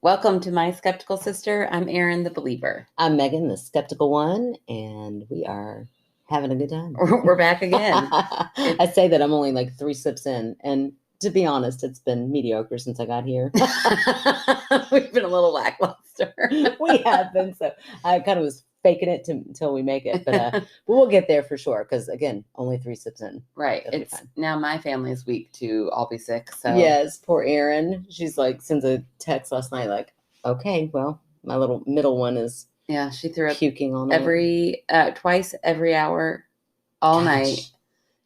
Welcome to My Skeptical Sister. I'm Erin, the believer. I'm Meghann, the skeptical one, and we are having a good time. We're back again. I say that I'm only like 3 sips in, and to be honest, it's been mediocre since I got here. We've been a little lackluster. We have been, so I kind of was faking it until we make it, but we'll get there for sure, because again, only 3 sips in. Right. It's now my family's week to all be sick. So yes, poor Erin. She's like sends a text last night like, okay, well, my little middle one is she threw up puking all night. twice every hour all night.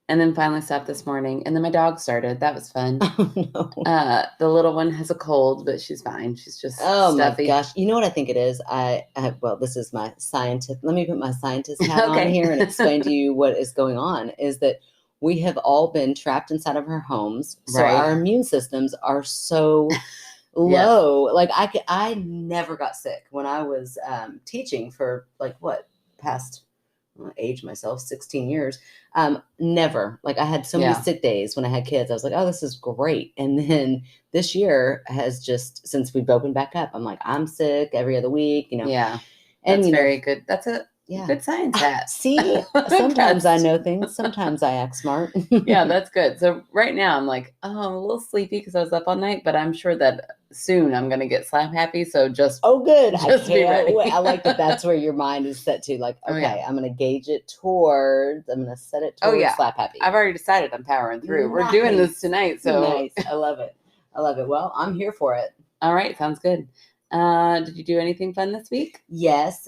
And then finally stopped this morning. And then my dog started. That was fun. Oh, no. The little one has a cold, but she's fine. She's just stuffy. My gosh. You know what I think it is? Well, this is my scientist. Let me put my scientist hat on here and explain to you what is going on. Is that we have all been trapped inside of our homes. So our immune systems are so low. Like I never got sick when I was teaching for past age myself 16 years. Never. Like I had so many sick days when I had kids. I was like, oh, this is great. And then this year has just, since we've opened back up, I'm like, I'm sick every other week, And that's very good. That's a good science hat. See, sometimes I know things. Sometimes I act smart. Yeah, that's good. So right now I'm like, I'm a little sleepy because I was up all night, but I'm sure that soon I'm going to get slap happy. So good. Just be ready. I like that. That's where your mind is set to. Like, okay, I'm going to gauge it towards. I'm going to set it towards slap happy. I've already decided I'm powering through. Nice. We're doing this tonight. So nice. I love it. Well, I'm here for it. All right. Sounds good. Did you do anything fun this week? Yes.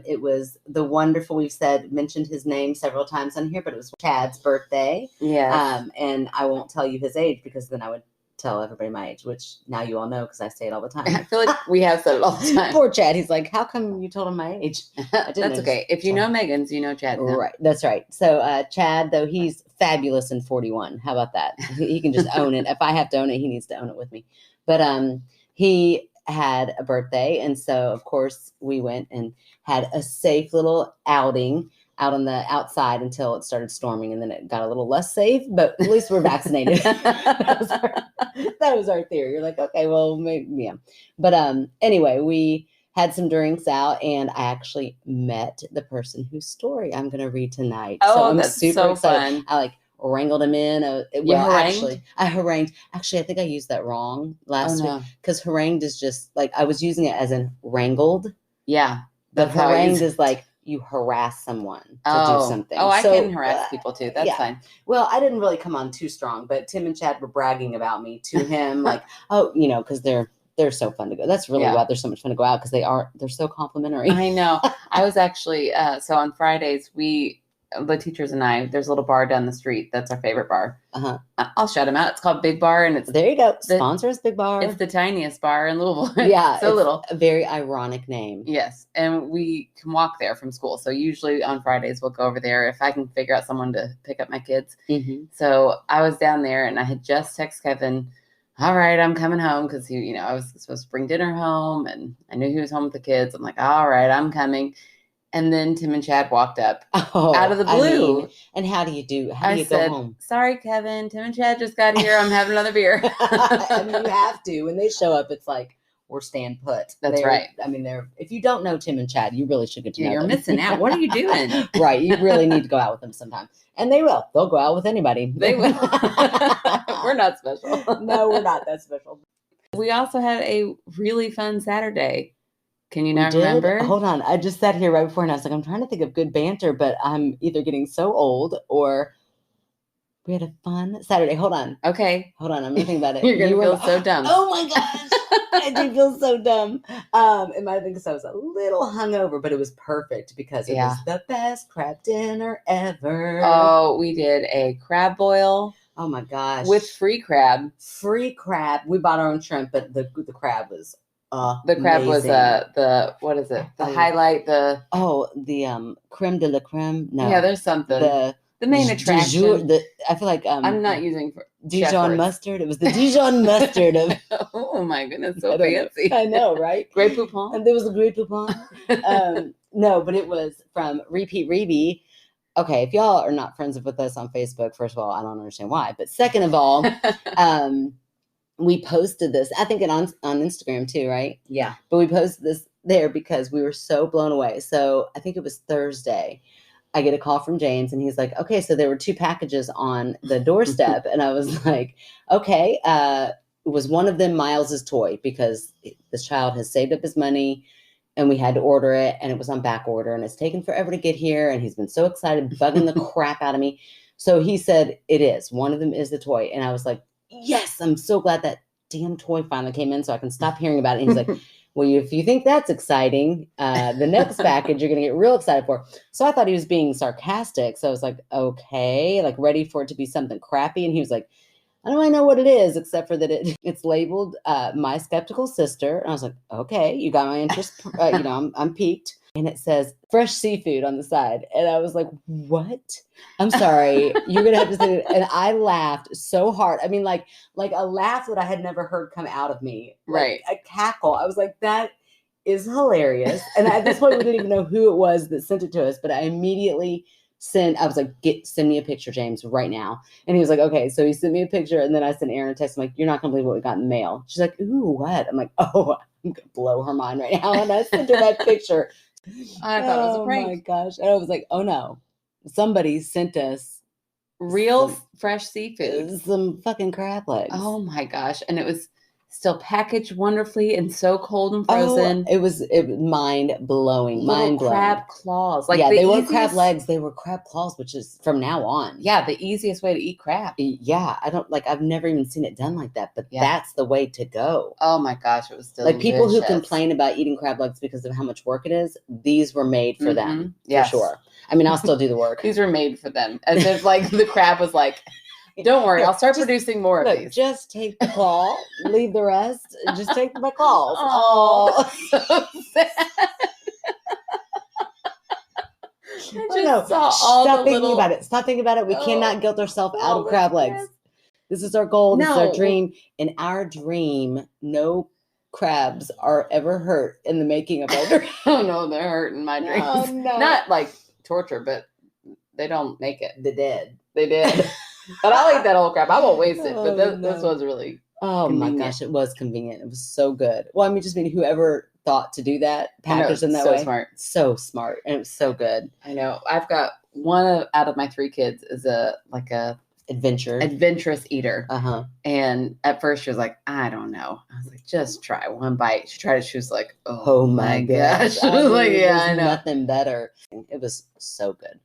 It was the wonderful, mentioned his name several times on here, but it was Chad's birthday. Yes. And I won't tell you his age because then I would tell everybody my age, which now you all know because I say it all the time. I feel like we have said it all the time. Poor Chad. He's like, how come you told him my age? That's okay. If you know Megann's, you know Chad. Now. Right. That's right. So Chad, though, he's fabulous in 41. How about that? He can just own it. If I have to own it, he needs to own it with me. But he had a birthday. And so, of course, we went and had a safe little outing out on the outside until it started storming. And then it got a little less safe, but at least we're vaccinated. that was our theory. You're like, okay, well, maybe, yeah. But anyway, we had some drinks out and I actually met the person whose story I'm going to read tonight. Oh, so I'm that's super so excited. fun. I wrangled him in. I harangued. Actually, I think I used that wrong last week because harangued is just like I was using it as in wrangled. Yeah, but harangued is like you harass someone to do something. Oh, I can harass people too. That's fine. Well, I didn't really come on too strong, but Tim and Chad were bragging about me to him, like, oh, because they're so fun to go. That's really why they're so much fun to go out because they're so complimentary. I know. I was actually so on Fridays the teachers and I, there's a little bar down the street. That's our favorite bar. I'll shout them out. It's called Big Bar. And there you go. Sponsor is Big Bar. It's the tiniest bar in Louisville. Yeah. So little. A very ironic name. Yes. And we can walk there from school. So usually on Fridays, we'll go over there if I can figure out someone to pick up my kids. Mm-hmm. So I was down there and I had just texted Kevin, all right, I'm coming home because I was supposed to bring dinner home and I knew he was home with the kids. I'm like, all right, I'm coming. And then Tim and Chad walked up out of the blue. And how do you go home? Sorry, Kevin. Tim and Chad just got here. I'm having another beer. I mean, you have to. When they show up, it's like, we're staying put. That's right. I mean, if you don't know Tim and Chad, you really should get to know them. You're missing out. What are you doing? Right. You really need to go out with them sometime. And they will. They'll go out with anybody. They will. We're not special. No, we're not that special. We also had a really fun Saturday. Can you not remember? Hold on. I just sat here right before and I was like, I'm trying to think of good banter, but I'm either getting so old or we had a fun Saturday. Hold on. Okay. Hold on. I'm going to think about it. You're going to feel so dumb. Oh my gosh. I do feel so dumb. It might have been because I was a little hungover, but it was perfect because it was the best crab dinner ever. Oh, we did a crab boil. Oh my gosh. With free crab. Free crab. We bought our own shrimp, but the crab was the crab was what is it? The highlight, the creme de la creme. No. Yeah, there's something. The main attraction. I feel like I'm not using Dijon mustard. It was the Dijon mustard of. Oh my goodness, so fancy. I know, right? Grey Poupon. And there was a Grey Poupon. No, but it was from Repeat Reby. Okay, if y'all are not friends with us on Facebook, first of all, I don't understand why. But second of all, we posted this, I think on Instagram too, right? Yeah. But we posted this there because we were so blown away. So I think it was Thursday. I get a call from James and he's like, okay, so there were 2 packages on the doorstep. And I was like, okay, was one of them Miles's toy because this child has saved up his money and we had to order it and it was on back order and it's taken forever to get here. And he's been so excited, bugging the crap out of me. So he said, it is. One of them is the toy. And I was like, yes, I'm so glad that damn toy finally came in so I can stop hearing about it. And he's like, well, if you think that's exciting, the next package you're going to get real excited for. So I thought he was being sarcastic. So I was like, okay, like ready for it to be something crappy. And he was like, I don't really know what it is, except for that it's labeled My Skeptical Sister. And I was like, okay, you got my interest. I'm piqued. And it says fresh seafood on the side. And I was like, what? I'm sorry. You're going to have to say it. And I laughed so hard. I mean, like a laugh that I had never heard come out of me. Right. A cackle. I was like, that is hilarious. And at this point, we didn't even know who it was that sent it to us. But I immediately I was like, send me a picture, James, right now. And he was like, okay. So he sent me a picture. And then I sent Erin a text. I'm like, you're not going to believe what we got in the mail. She's like, ooh, what? I'm like, oh, I'm going to blow her mind right now. And I sent her that picture. I thought it was a prank. Oh my gosh. And I was like, oh no. Somebody sent us real fresh seafood. Some fucking crab legs. Oh my gosh. And it was still packaged wonderfully and so cold and frozen. It was mind-blowing. Mind-blowing. Crab claws. Like they weren't crab legs, they were crab claws, which is from now on. Yeah, the easiest way to eat crab. Yeah, I've never even seen it done like that, but that's the way to go. Oh my gosh, it was delicious. Like people who complain about eating crab legs because of how much work it is, these were made for them, for sure. I mean, I'll still do the work. These were made for them. As if like the crab was like, don't worry, I'll start producing more of these. Just take the claw, leave the rest, and just take my claws. Oh, so sad. Stop thinking about it. Stop thinking about it. We cannot guilt ourselves out of crab legs. This is our goal. This is our dream. In our dream, no crabs are ever hurt in the making of our dream. Oh no, they're hurting my dreams. Oh, no. Not like torture, but they don't make it. They did. But I'll eat that whole crab. I won't waste it. But this was really convenient. My gosh, it was convenient. It was so good. Well, I mean, whoever thought to do that, packaged in that way. So smart. And it was so good. I know. I've got one out of my 3 kids is a adventurous eater. Uh-huh. And at first she was like, I don't know. I was like, just try one bite. She tried it. She was like, oh my gosh. I was like, yeah, I know. Nothing better. It was so good.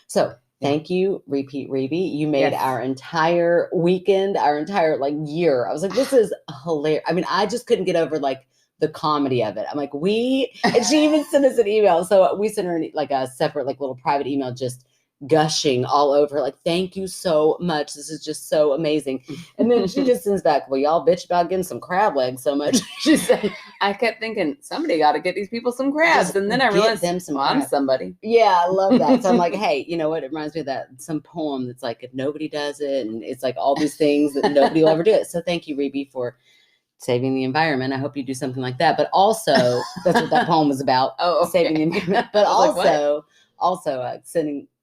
So thank you, Repeat Reby. You made our entire weekend, our entire year. I was like, this is hilarious. I mean, I just couldn't get over the comedy of it. I'm like, and she even sent us an email. So we sent her a separate little private email just gushing all over her, thank you so much. This is just so amazing. And then she just sends back, well, y'all bitch about getting some crab legs so much. She said, I kept thinking somebody got to get these people some crabs. And then I realized I'm somebody. Yeah, I love that. So I'm like, hey, you know what? It reminds me of some poem that's like, if nobody does it, and it's all these things that nobody will ever do it. So thank you, Reby, for saving the environment. I hope you do something like that. But also, that's what that poem was about. Saving the environment. But also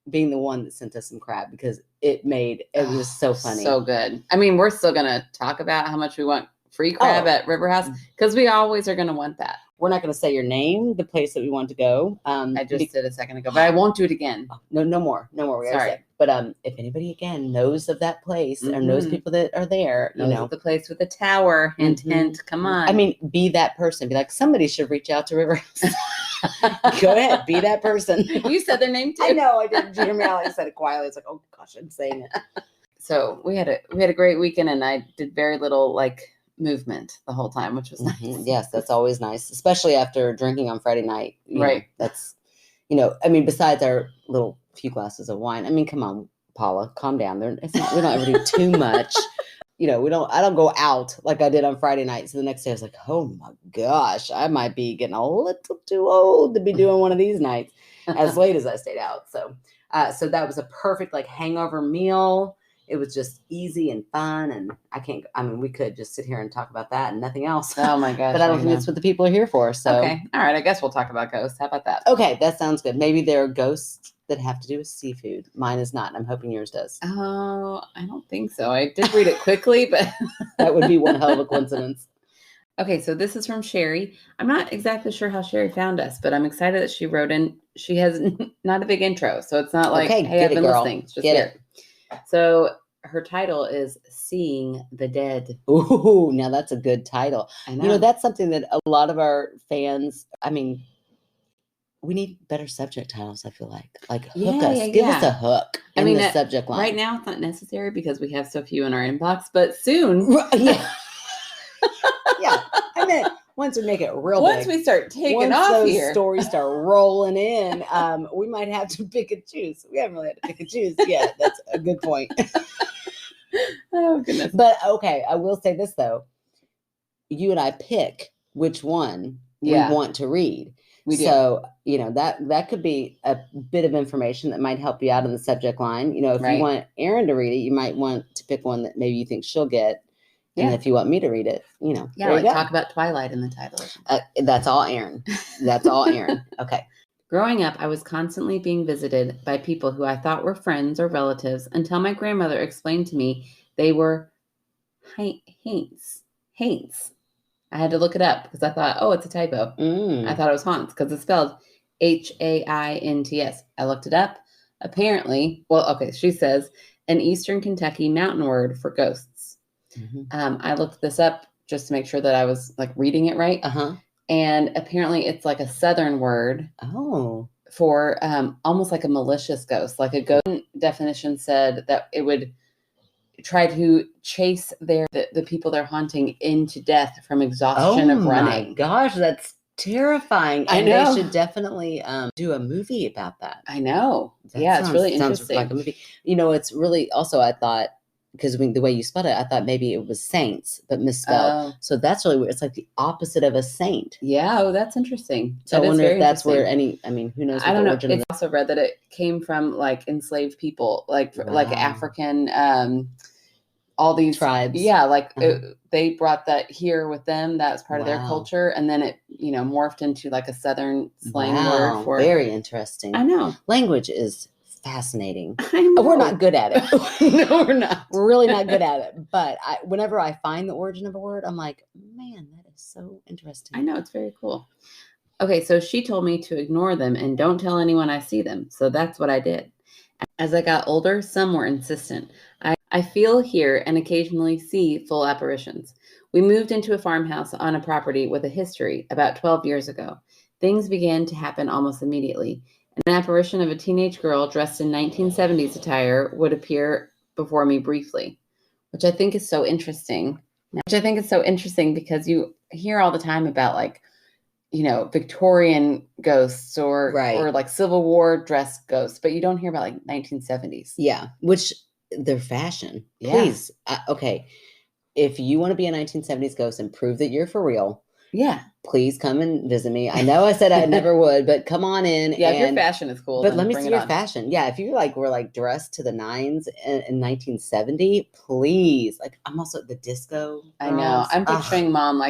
being the one that sent us some crab because it was so funny. So good. I mean, we're still going to talk about how much we want free crab at River House because we always are going to want that. We're not going to say your name, the place that we want to go. I just did a second ago, but I won't do it again. No more. Sorry. But if anybody again knows of that place or knows people that are there, the place with the tower, hint, hint, come on. I mean, be that person. Be like, somebody should reach out to River House. Go ahead, be that person. You said their name too. I know, I did. Did you hear me? I said it quietly. It's like, oh gosh, I'm saying it. So we had a great weekend, and I did very little movement the whole time, which was nice. Yes, that's always nice, especially after drinking on Friday night. Right. That's, I mean, besides our little few glasses of wine. I mean, come on, Paula, calm down. We don't ever do too much. I don't go out like I did on Friday night. So the next day I was like, oh my gosh, I might be getting a little too old to be doing one of these nights as late as I stayed out. So that was a perfect hangover meal. it was just easy and fun. And we could just sit here and talk about that and nothing else. Oh my gosh. But I don't think that's what the people are here for. So, okay. All right. I guess we'll talk about ghosts. How about that? Okay. That sounds good. Maybe there are ghosts that have to do with seafood. Mine is not. And I'm hoping yours does. Oh, I don't think so. I did read it quickly, but that would be one hell of a coincidence. Okay, so this is from Sherry. I'm not exactly sure how Sherry found us, but I'm excited that she wrote in. She has not a big intro, so it's not like, hey, I've been listening. It's just here. So her title is Seeing the Dead. Ooh, now that's a good title. I know. That's something that a lot of our fans, we need better subject titles, I feel like. Like, hook us. Give us a hook in the subject line. Right now, it's not necessary because we have so few in our inbox, but soon. Yeah. Yeah, I mean, once we make it real once big, we start taking off those here, stories start rolling in, we might have to pick and choose. We haven't really had to pick and choose yet. That's a good point. Oh, goodness. But, okay, I will say this, though. You and I pick which one we want to read. We do. So, that could be a bit of information that might help you out in the subject line. If you want Erin to read it, you might want to pick one that maybe you think she'll get. And if you want me to read it, talk about Twilight in the title. That's all Erin. That's all Erin. Okay. Growing up, I was constantly being visited by people who I thought were friends or relatives until my grandmother explained to me they were haints. I had to look it up because I thought, oh, it's a typo. I thought it was haunts because it's spelled Haints. I looked it up. Apparently, she says an Eastern Kentucky mountain word for ghosts. I looked this up just to make sure that I was like reading it right. And apparently it's like a Southern word for almost like a malicious ghost. Like a ghost definition said that it would try to chase the people they're haunting into death from exhaustion of running. Oh my gosh, that's terrifying. I know. They should definitely do a movie about that. I know. It's really interesting. Sounds like a movie. It's really also, I thought, because the way you spelled it, I thought maybe it was saints, but misspelled. So that's really weird. It's like the opposite of a saint. Yeah, that's interesting. So I wonder if that's where who knows? I don't know. It's also read that it came from like enslaved people, like African, all these tribes. Yeah, they brought that here with them. That's part of their culture, and then it morphed into like a Southern slang word for. Very interesting. I know. Language is fascinating. I know. We're not good at it. No, we're not. We're really not good at it. But whenever I find the origin of a word, I'm like, man, that is so interesting. I know, it's very cool. Okay, so she told me to ignore them and don't tell anyone I see them. So that's what I did. As I got older, some were insistent. I feel, hear, and occasionally see full apparitions. We moved into a farmhouse on a property with a history about 12 years ago. Things began to happen almost immediately. An apparition of a teenage girl dressed in 1970s attire would appear before me briefly, which I think is so interesting. Because you hear all the time about Victorian ghosts or like Civil War dress ghosts, but you don't hear about like 1970s. Yeah, which they're fashion. Please. Okay. If you want to be a 1970s ghost and prove that you're for real, please come and visit me. I know I said I never would, but come on in. Yeah, if your fashion is cool. But let me see your fashion. Yeah, if you were dressed to the nines in 1970, please. I'm also the disco. I know. I'm picturing Mom.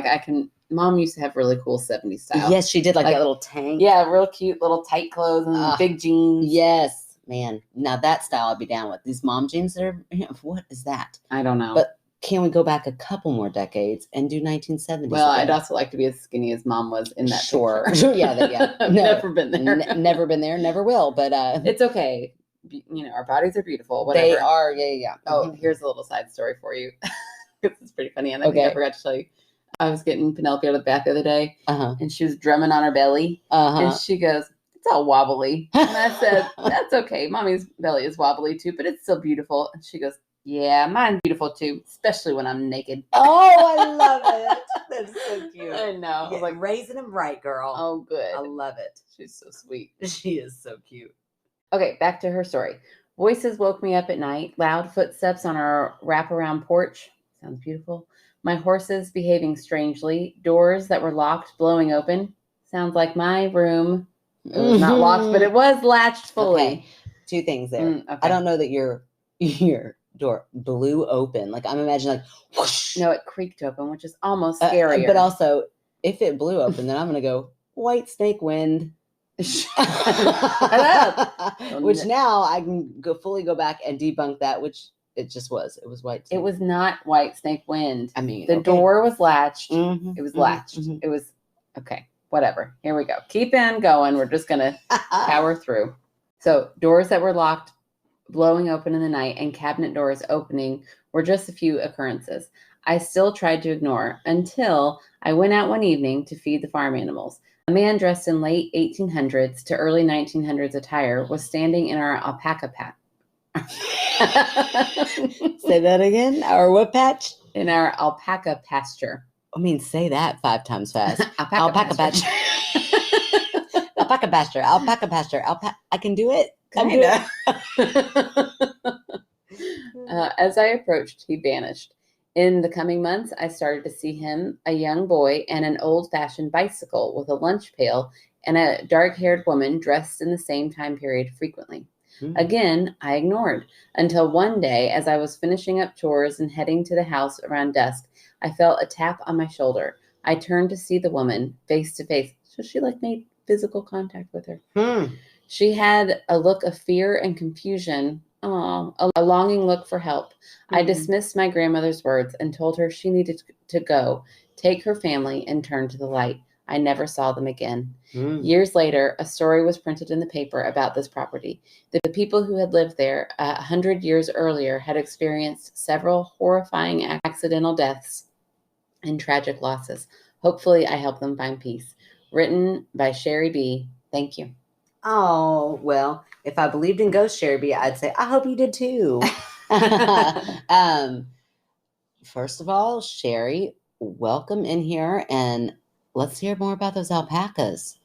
Mom used to have really cool 70s style. Yes, she did. That little tank. Yeah, real cute little tight clothes and big jeans. Yes, man. Now that style I'd be down with. These mom jeans that are, what is that? I don't know. But can we go back a couple more decades and do 1970s? Well, I'd also like to be as skinny as Mom was in that picture. Yeah. Never been there. Never been there. Never will. But it's okay. Our bodies are beautiful. Whatever. They are. Yeah. Oh, here's a little side story for you. This is pretty funny, and I think I forgot to tell you. I was getting Penelope out of the bath the other day, and she was drumming on her belly, and she goes, "It's all wobbly." And I said, "That's okay. Mommy's belly is wobbly too, but it's still beautiful." And she goes, "Yeah, mine's beautiful too, especially when I'm naked." Oh, I love it. That's so cute. I know. I was like, raising them right, girl. Oh, good. I love it. She's so sweet. She is so cute. Okay, back to her story. Voices woke me up at night. Loud footsteps on our wraparound porch. Sounds beautiful. My horses behaving strangely. Doors that were locked blowing open. Sounds like my room. It was not locked, but it was latched fully. Okay. Two things there. I don't know that you're door blew open. Like I'm imagining like whoosh. No, it creaked open, which is almost scarier. But also, if it blew open, then I'm going to go white snake wind. Which now I can fully go back and debunk that, which it just was. It was white snake. It was not white snake wind. I mean, the door was latched. Mm-hmm, it was latched. It was okay. Whatever. Here we go. Keep on going. We're just going to power through. So doors that were locked, blowing open in the night, and cabinet doors opening were just a few occurrences I still tried to ignore until I went out one evening to feed the farm animals. A man dressed in late 1800s to early 1900s attire was standing in our alpaca patch. Say that again. Our what patch? In our alpaca pasture. I mean, say that 5 times fast. Alpaca pasture. Alpaca pasture. Alpaca pasture. I can do it. As I approached, he vanished. In the coming months, I started to see him, a young boy, and an old-fashioned bicycle with a lunch pail and a dark-haired woman dressed in the same time period frequently. Again, I ignored, until one day, as I was finishing up chores and heading to the house around dusk, I felt a tap on my shoulder. I turned to see the woman face to face. So she made physical contact with her. She had a look of fear and confusion. A longing look for help. I dismissed my grandmother's words and told her she needed to go, take her family, and turn to the light. I never saw them again. Years later, a story was printed in the paper about this property. The people who had lived there 100 years earlier had experienced several horrifying accidental deaths and tragic losses. Hopefully, I help them find peace. Written by Sherry B. Thank you. Oh, well, if I believed in ghosts, Sherry B, I'd say, I hope you did too. First of all, Sherry, welcome in here, and let's hear more about those alpacas.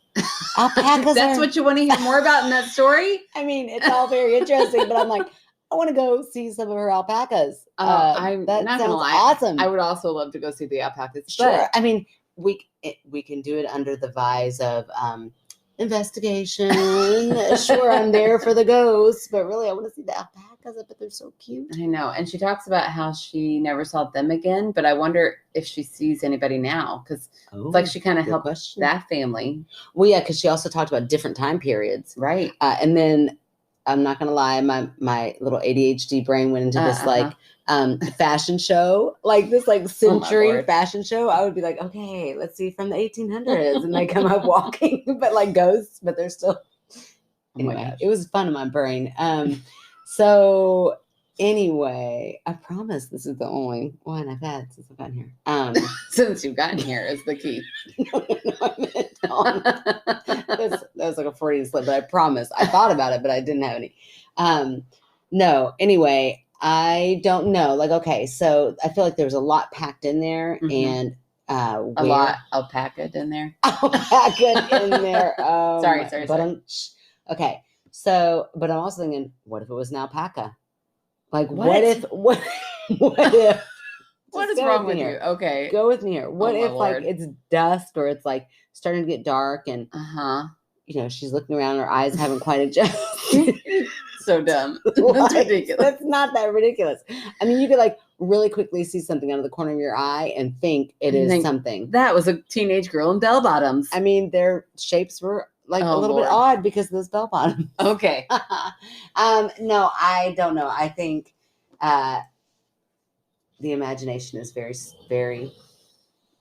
Alpacas. That's what you want to hear more about in that story? I mean, it's all very interesting, but I'm like, I want to go see some of her alpacas. I'm that not sounds gonna lie. Awesome. I would also love to go see the alpacas. Sure. But, I mean, we can do it under the guise of investigation. Sure, I'm there for the ghosts, but really I want to see the alpacas. I bet they're so cute. I know. And she talks about how she never saw them again, but I wonder if she sees anybody now, because it's like she kind of helped that family. Well, yeah, because she also talked about different time periods. Right. And then I'm not gonna lie, my little ADHD brain went into this fashion show, this century fashion show. I would be like, okay, let's see from the 1800s, and they come up walking, but ghosts, but they're still. Anyway, it was fun in my brain. So anyway, I promise this is the only one I've had since I've gotten here. Since you've gotten here is the key. No, I meant that was like a Freudian slip, but I promise. I thought about it, but I didn't have any. No, anyway, I don't know. Okay, so I feel like there was a lot packed in there, and a lot alpaca in there. Alpaca in there. Sorry. Okay, so, but I'm also thinking, what if it was an alpaca? What if? What is wrong with you? Okay, go with me here. What if it's dusk or it's starting to get dark and she's looking around, her eyes haven't quite adjusted. So dumb. That's ridiculous. That's not that ridiculous. I mean, you could really quickly see something out of the corner of your eye and think it is something. That was a teenage girl in bell bottoms. I mean, their shapes were a little bit odd because of those bell bottoms. Okay. No, I don't know. I think the imagination is very, very.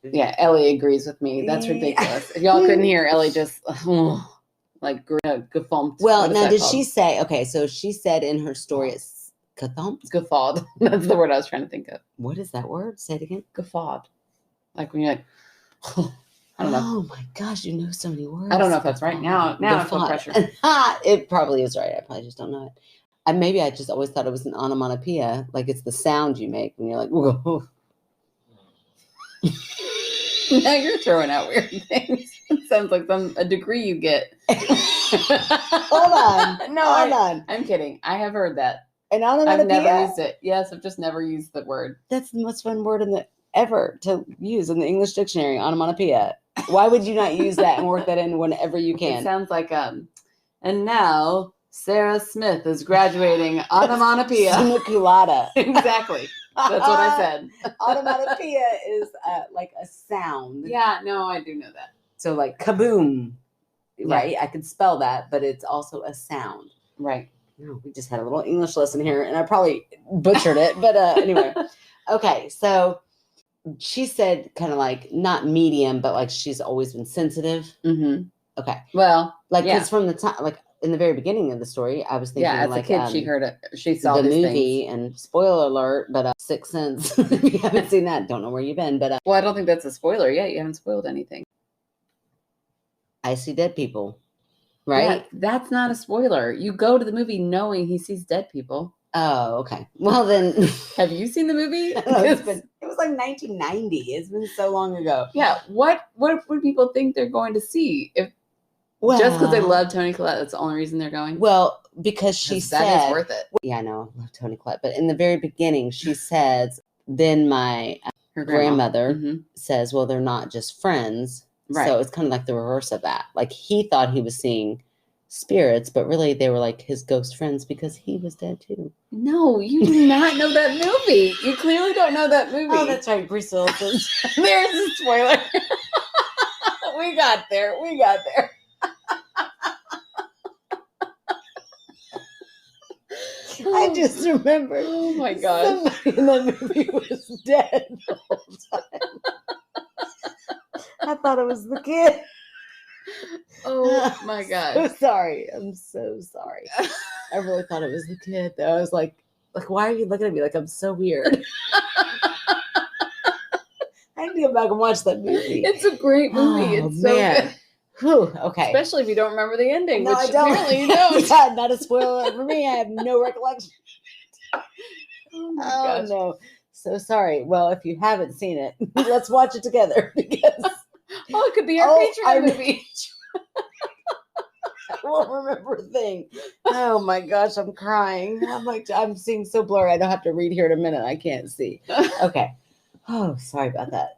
Yeah, Ellie agrees with me. That's ridiculous. If y'all couldn't hear, Ellie just guffawed. Well, now did she say? Okay, so she said in her story, it's guffawed. That's the word I was trying to think of. What is that word? Say it again. Guffawed. When you're I don't know. Oh my gosh, you know so many words. I don't know if that's right. Now I feel pressure. It probably is right. I probably just don't know it. Maybe I just always thought it was an onomatopoeia, it's the sound you make when you're whoa. Now you're throwing out weird things. It sounds like a degree you get. Hold on. No, hold on. I'm kidding. I have heard that. An onomatopoeia? I've never used it. Yes, I've just never used the word. That's the most fun word ever to use in the English dictionary, onomatopoeia. Why would you not use that and work that in whenever you can? It sounds like, and now Sarah Smith is graduating onomatopoeia. Summa cum laude. Exactly. That's what I said. Onomatopoeia is like a sound. Yeah, no, I do know that. So like kaboom, right? Yeah. I could spell that, but it's also a sound. Right. No, we just had a little English lesson here, and I probably butchered it. But anyway, okay. So she said kind of like not medium, but like she's always been sensitive. Mm-hmm. Okay. Well, like because from the time, like in the very beginning of the story, I was thinking as like a kid, she heard it. She saw the these movie, things. and spoiler alert, but Sixth Sense. If you haven't seen that, don't know where you've been. But well, I don't think that's a spoiler yet. You haven't spoiled anything. I see dead people. Right? Yeah, that's not a spoiler. You go to the movie knowing he sees dead people. Oh, okay. Well, then. Have you seen the movie? It was like 1990. It's been so long ago. Yeah. What would people think they're going to see? If just because they love Toni Collette, that's the only reason they're going? Well, because she said. That is worth it. Yeah, I know. I love Toni Collette. But in the very beginning, she says, then my her grandmother says, well, they're not just friends. Right. So it's kind of like the reverse of that. Like he thought he was seeing spirits, but really they were like his ghost friends because he was dead too. No, you do not know that movie. You clearly don't know that movie. Oh, that's right. Bruce Willis. There's a spoiler. We got there. I just remembered. Oh my gosh. Somebody in that movie was dead the whole time. I thought it was the kid. Oh my gosh. So sorry. I'm so sorry. I really thought it was the kid though. I was like, why are you looking at me like I'm so weird? I need to go back and watch that movie. It's a great movie. It's so good. Whew, okay. Especially if you don't remember the ending. No, which I don't. Apparently you don't. God, not a spoiler for me. I have no recollection. Oh no. So sorry. Well, if you haven't seen it, let's watch it together because it could be our Patreon movie. I won't remember a thing. Oh my gosh, I'm crying. I'm seeing so blurry. I don't have to read here in a minute. I can't see. Okay. Oh, sorry about that.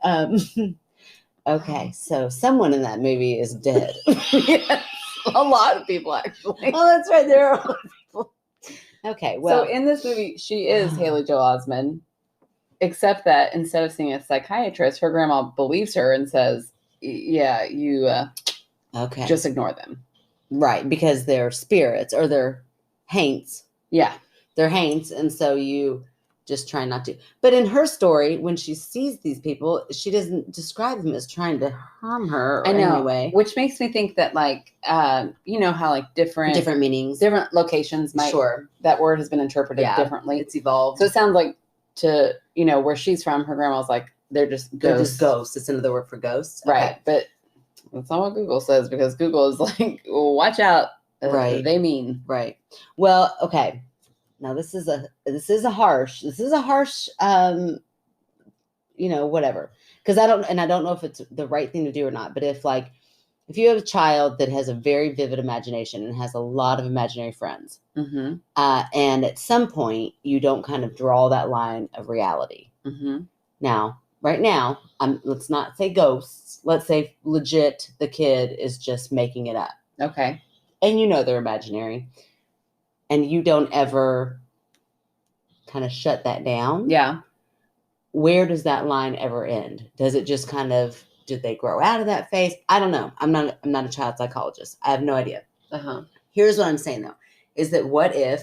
Okay, so someone in that movie is dead. Yes, a lot of people actually. Oh, that's right. There are a lot of people. Okay, well. So in this movie, she is Haley Joel Osment, except that instead of seeing a psychiatrist, her grandma believes her and says, yeah, you just ignore them. Right, because they're spirits or they're haints. Yeah. They're haints, and so you just try not to. But in her story, when she sees these people, she doesn't describe them as trying to harm her in any way. Which makes me think that, like, you know how, like, different meanings, different locations might, that word has been interpreted differently. It's evolved. So it sounds like to, where she's from, her grandma's like, they're just ghosts. They're just ghosts. It's another word for ghosts. Right. Okay. But that's not what Google says, because Google is like, watch out. Right. They mean. Right. Well, okay. Now this is a harsh, whatever. Because I don't know if it's the right thing to do or not. But if you have a child that has a very vivid imagination and has a lot of imaginary friends, and at some point you don't kind of draw that line of reality. Now, right now, let's not say ghosts. Let's say legit the kid is just making it up. Okay. And they're imaginary. And you don't ever kind of shut that down. Yeah. Where does that line ever end? Does it just kind of, did they grow out of that phase? I don't know. I'm not a child psychologist. I have no idea. Here's what I'm saying though, is that what if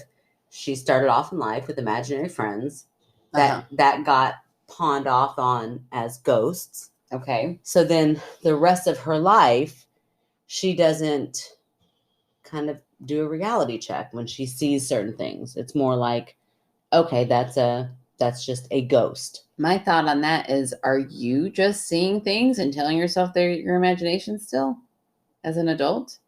she started off in life with imaginary friends that got pawned off on as ghosts. Okay. So then the rest of her life, she doesn't kind of do a reality check when she sees certain things. It's more like, okay, that's just a ghost. My thought on that is, are you just seeing things and telling yourself they're your imagination still as an adult?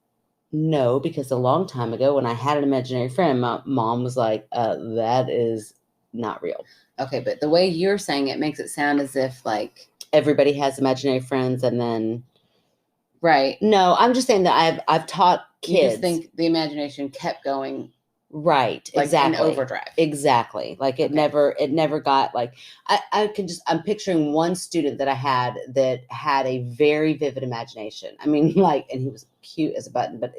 No, because a long time ago when I had an imaginary friend, my mom was like, that is not real. Okay, but the way you're saying it makes it sound as if like everybody has imaginary friends and then right. No, I'm just saying that I've taught kids. You just think the imagination kept going. Right. Like exactly. in overdrive. Exactly. Like it never got like, I'm picturing one student that I had that had a very vivid imagination. I mean, and he was cute as a button, but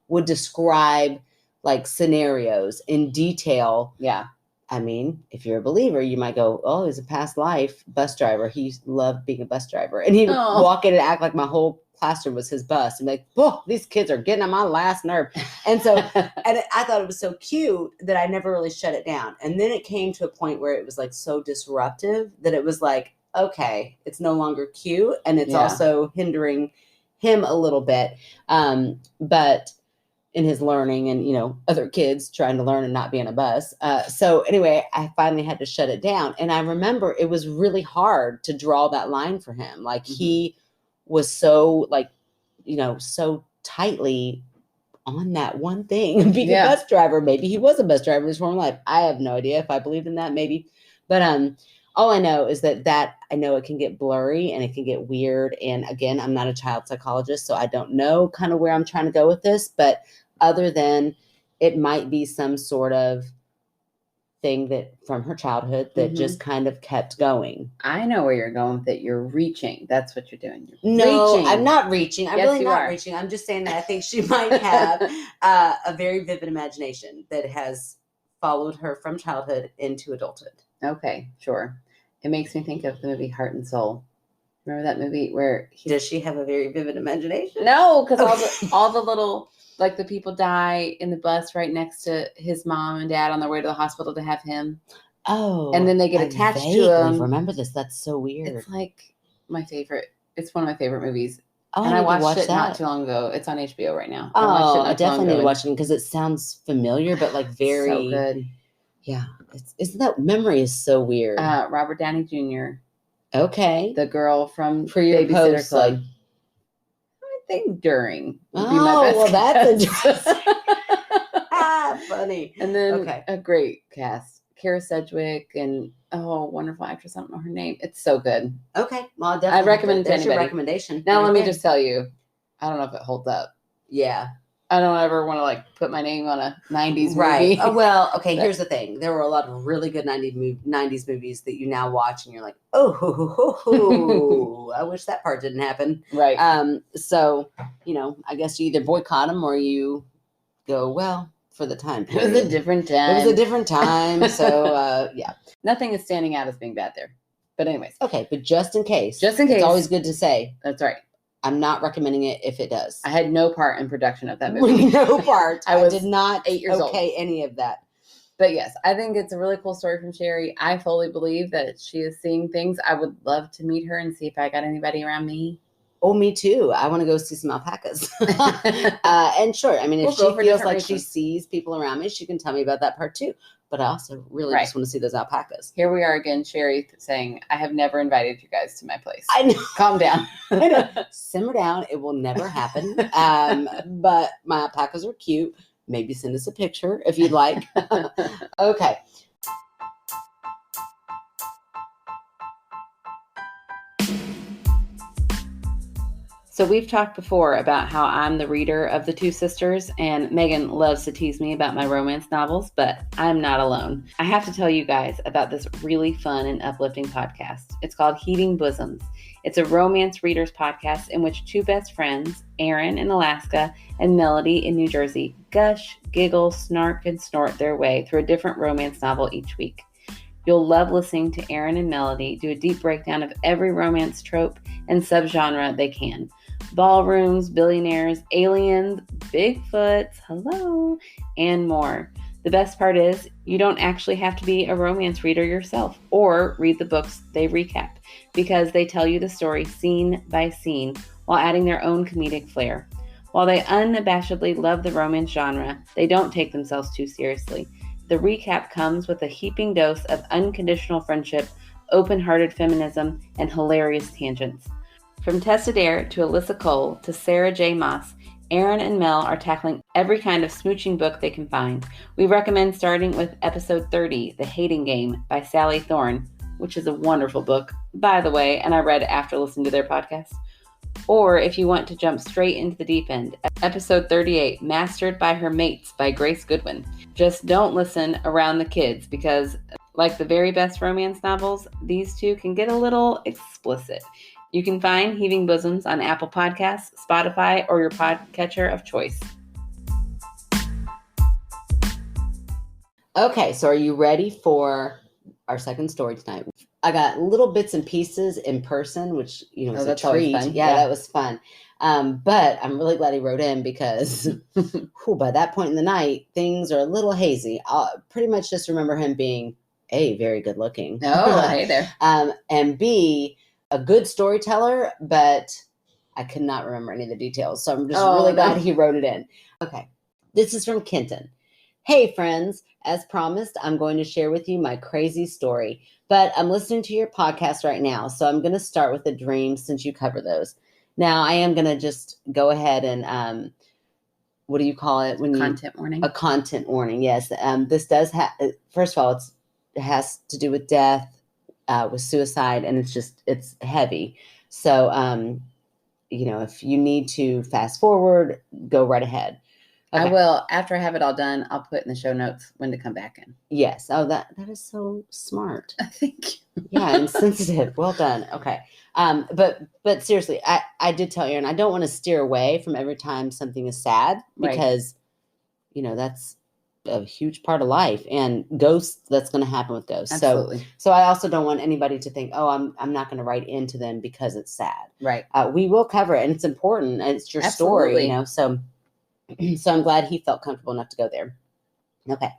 would describe like scenarios in detail. Yeah. I mean, if you're a believer, you might go, oh, he's a past life bus driver. He loved being a bus driver. And he would walk in and act like my whole classroom was his bus. And be like, oh, these kids are getting on my last nerve. And so, and I thought it was so cute that I never really shut it down. And then it came to a point where it was like so disruptive that it was like, okay, it's no longer cute. And it's also hindering him a little bit. But in his learning and, you know, other kids trying to learn and not be on a bus. So anyway, I finally had to shut it down. And I remember it was really hard to draw that line for him. Like he was so like, you know, so tightly on that one thing, being a bus driver. Maybe he was a bus driver in his former life. I have no idea if I believed in that, maybe. But all I know is that I know it can get blurry and it can get weird. And again, I'm not a child psychologist, so I don't know kind of where I'm trying to go with this. But other than it might be some sort of thing that from her childhood that just kind of kept going. I know where you're going with it. You're reaching. That's what you're doing. No, reaching. I'm not reaching. I'm really not reaching. I'm just saying that I think she might have a very vivid imagination that has followed her from childhood into adulthood. Okay, sure. It makes me think of the movie Heart and Soul. Remember that movie where does she have a very vivid imagination? No, because all the little, like the people die in the bus right next to his mom and dad on their way to the hospital to have him. Oh, and then they get attached to him. Remember this? That's so weird. It's like my favorite. It's one of my favorite movies. Oh, and I watched it not too long ago. It's on HBO right now. I definitely need to watch it because it sounds familiar, but like very so good. Yeah, isn't that memory is so weird. Robert Downey Jr. Okay, the girl from for your Babysitter post, Club. Like, I think during. Oh, well, that's interesting. Funny. And then a great cast: Kara Sedgwick and wonderful actress. I don't know her name. It's so good. Okay, well, definitely I recommend it to anybody. Your recommendation. Now, let me just tell you, I don't know if it holds up. Yeah. I don't ever want to like put my name on a 90s movie. Right. Oh, well, okay, here's the thing. There were a lot of really good 90s movies that you now watch and you're like, I wish that part didn't happen. Right. So, you know, I guess you either boycott them or you go, well, for the time period. It was a different time. It was a different time. So, yeah. Nothing is standing out as being bad there. But anyways. Okay, but just in case. It's always good to say. That's right. I'm not recommending it if it does. I had no part in production of that movie. No part. I did not 8 years old. Okay, any of that. But yes, I think it's a really cool story from Sherry. I fully believe that she is seeing things. I would love to meet her and see if I got anybody around me. Oh, me too. I want to go see some alpacas. And sure, I mean, if she feels like she sees people around me, she can tell me about that part too. But I also really just want to see those alpacas. Here we are again, Sherry saying, I have never invited you guys to my place. I know. Calm down. I know. Simmer down. It will never happen. But my alpacas are cute. Maybe send us a picture if you'd like. Okay. So we've talked before about how I'm the reader of the two sisters, and Meghann loves to tease me about my romance novels, but I'm not alone. I have to tell you guys about this really fun and uplifting podcast. It's called Heaving Bosoms. It's a romance readers podcast in which two best friends, Erin in Alaska and Melody in New Jersey, gush, giggle, snark, and snort their way through a different romance novel each week. You'll love listening to Erin and Melody do a deep breakdown of every romance trope and subgenre they can. Ballrooms, billionaires, aliens, Bigfoots, hello, and more. The best part is you don't actually have to be a romance reader yourself or read the books they recap because they tell you the story scene by scene while adding their own comedic flair. While they unabashedly love the romance genre, they don't take themselves too seriously. The recap comes with a heaping dose of unconditional friendship, open-hearted feminism, and hilarious tangents. From Tessa Dare to Alyssa Cole to Sarah J. Maas, Erin and Mel are tackling every kind of smooching book they can find. We recommend starting with episode 30, The Hating Game by Sally Thorne, which is a wonderful book, by the way, and I read after listening to their podcast. Or if you want to jump straight into the deep end, episode 38, Mastered by Her Mates by Grace Goodwin. Just don't listen around the kids because, like the very best romance novels, these two can get a little explicit. You can find Heaving Bosoms on Apple Podcasts, Spotify, or your podcatcher of choice. Okay, so are you ready for our second story tonight? I got little bits and pieces in person, which, was a treat. Yeah, that was fun. But I'm really glad he wrote in because by that point in the night, things are a little hazy. I pretty much just remember him being A, very good looking. Oh, hey there. And B, a good storyteller, but I could not remember any of the details. So I'm just really glad he wrote it in. Okay, this is from Kenton. Hey, friends. As promised, I'm going to share with you my crazy story, but I'm listening to your podcast right now, so I'm going to start with a dream since you cover those. Now, I am going to just go ahead and, what do you call it? Content warning. A content warning, yes. This does have, first of all, it has to do with death, with suicide, and it's heavy. So, if you need to fast forward, go right ahead. Okay. I will, after I have it all done, I'll put in the show notes when to come back in. Yes. Oh, that is so smart. Thank you. Yeah, and sensitive. Well done. Okay. But seriously, I did tell Aaron, I don't want to steer away from every time something is sad because, that's a huge part of life, and ghosts, that's going to happen with ghosts. Absolutely. So I also don't want anybody to think, oh, I'm not going to write into them because it's sad. Right. We will cover it, and it's important, and it's your story, so I'm glad he felt comfortable enough to go there. Okay.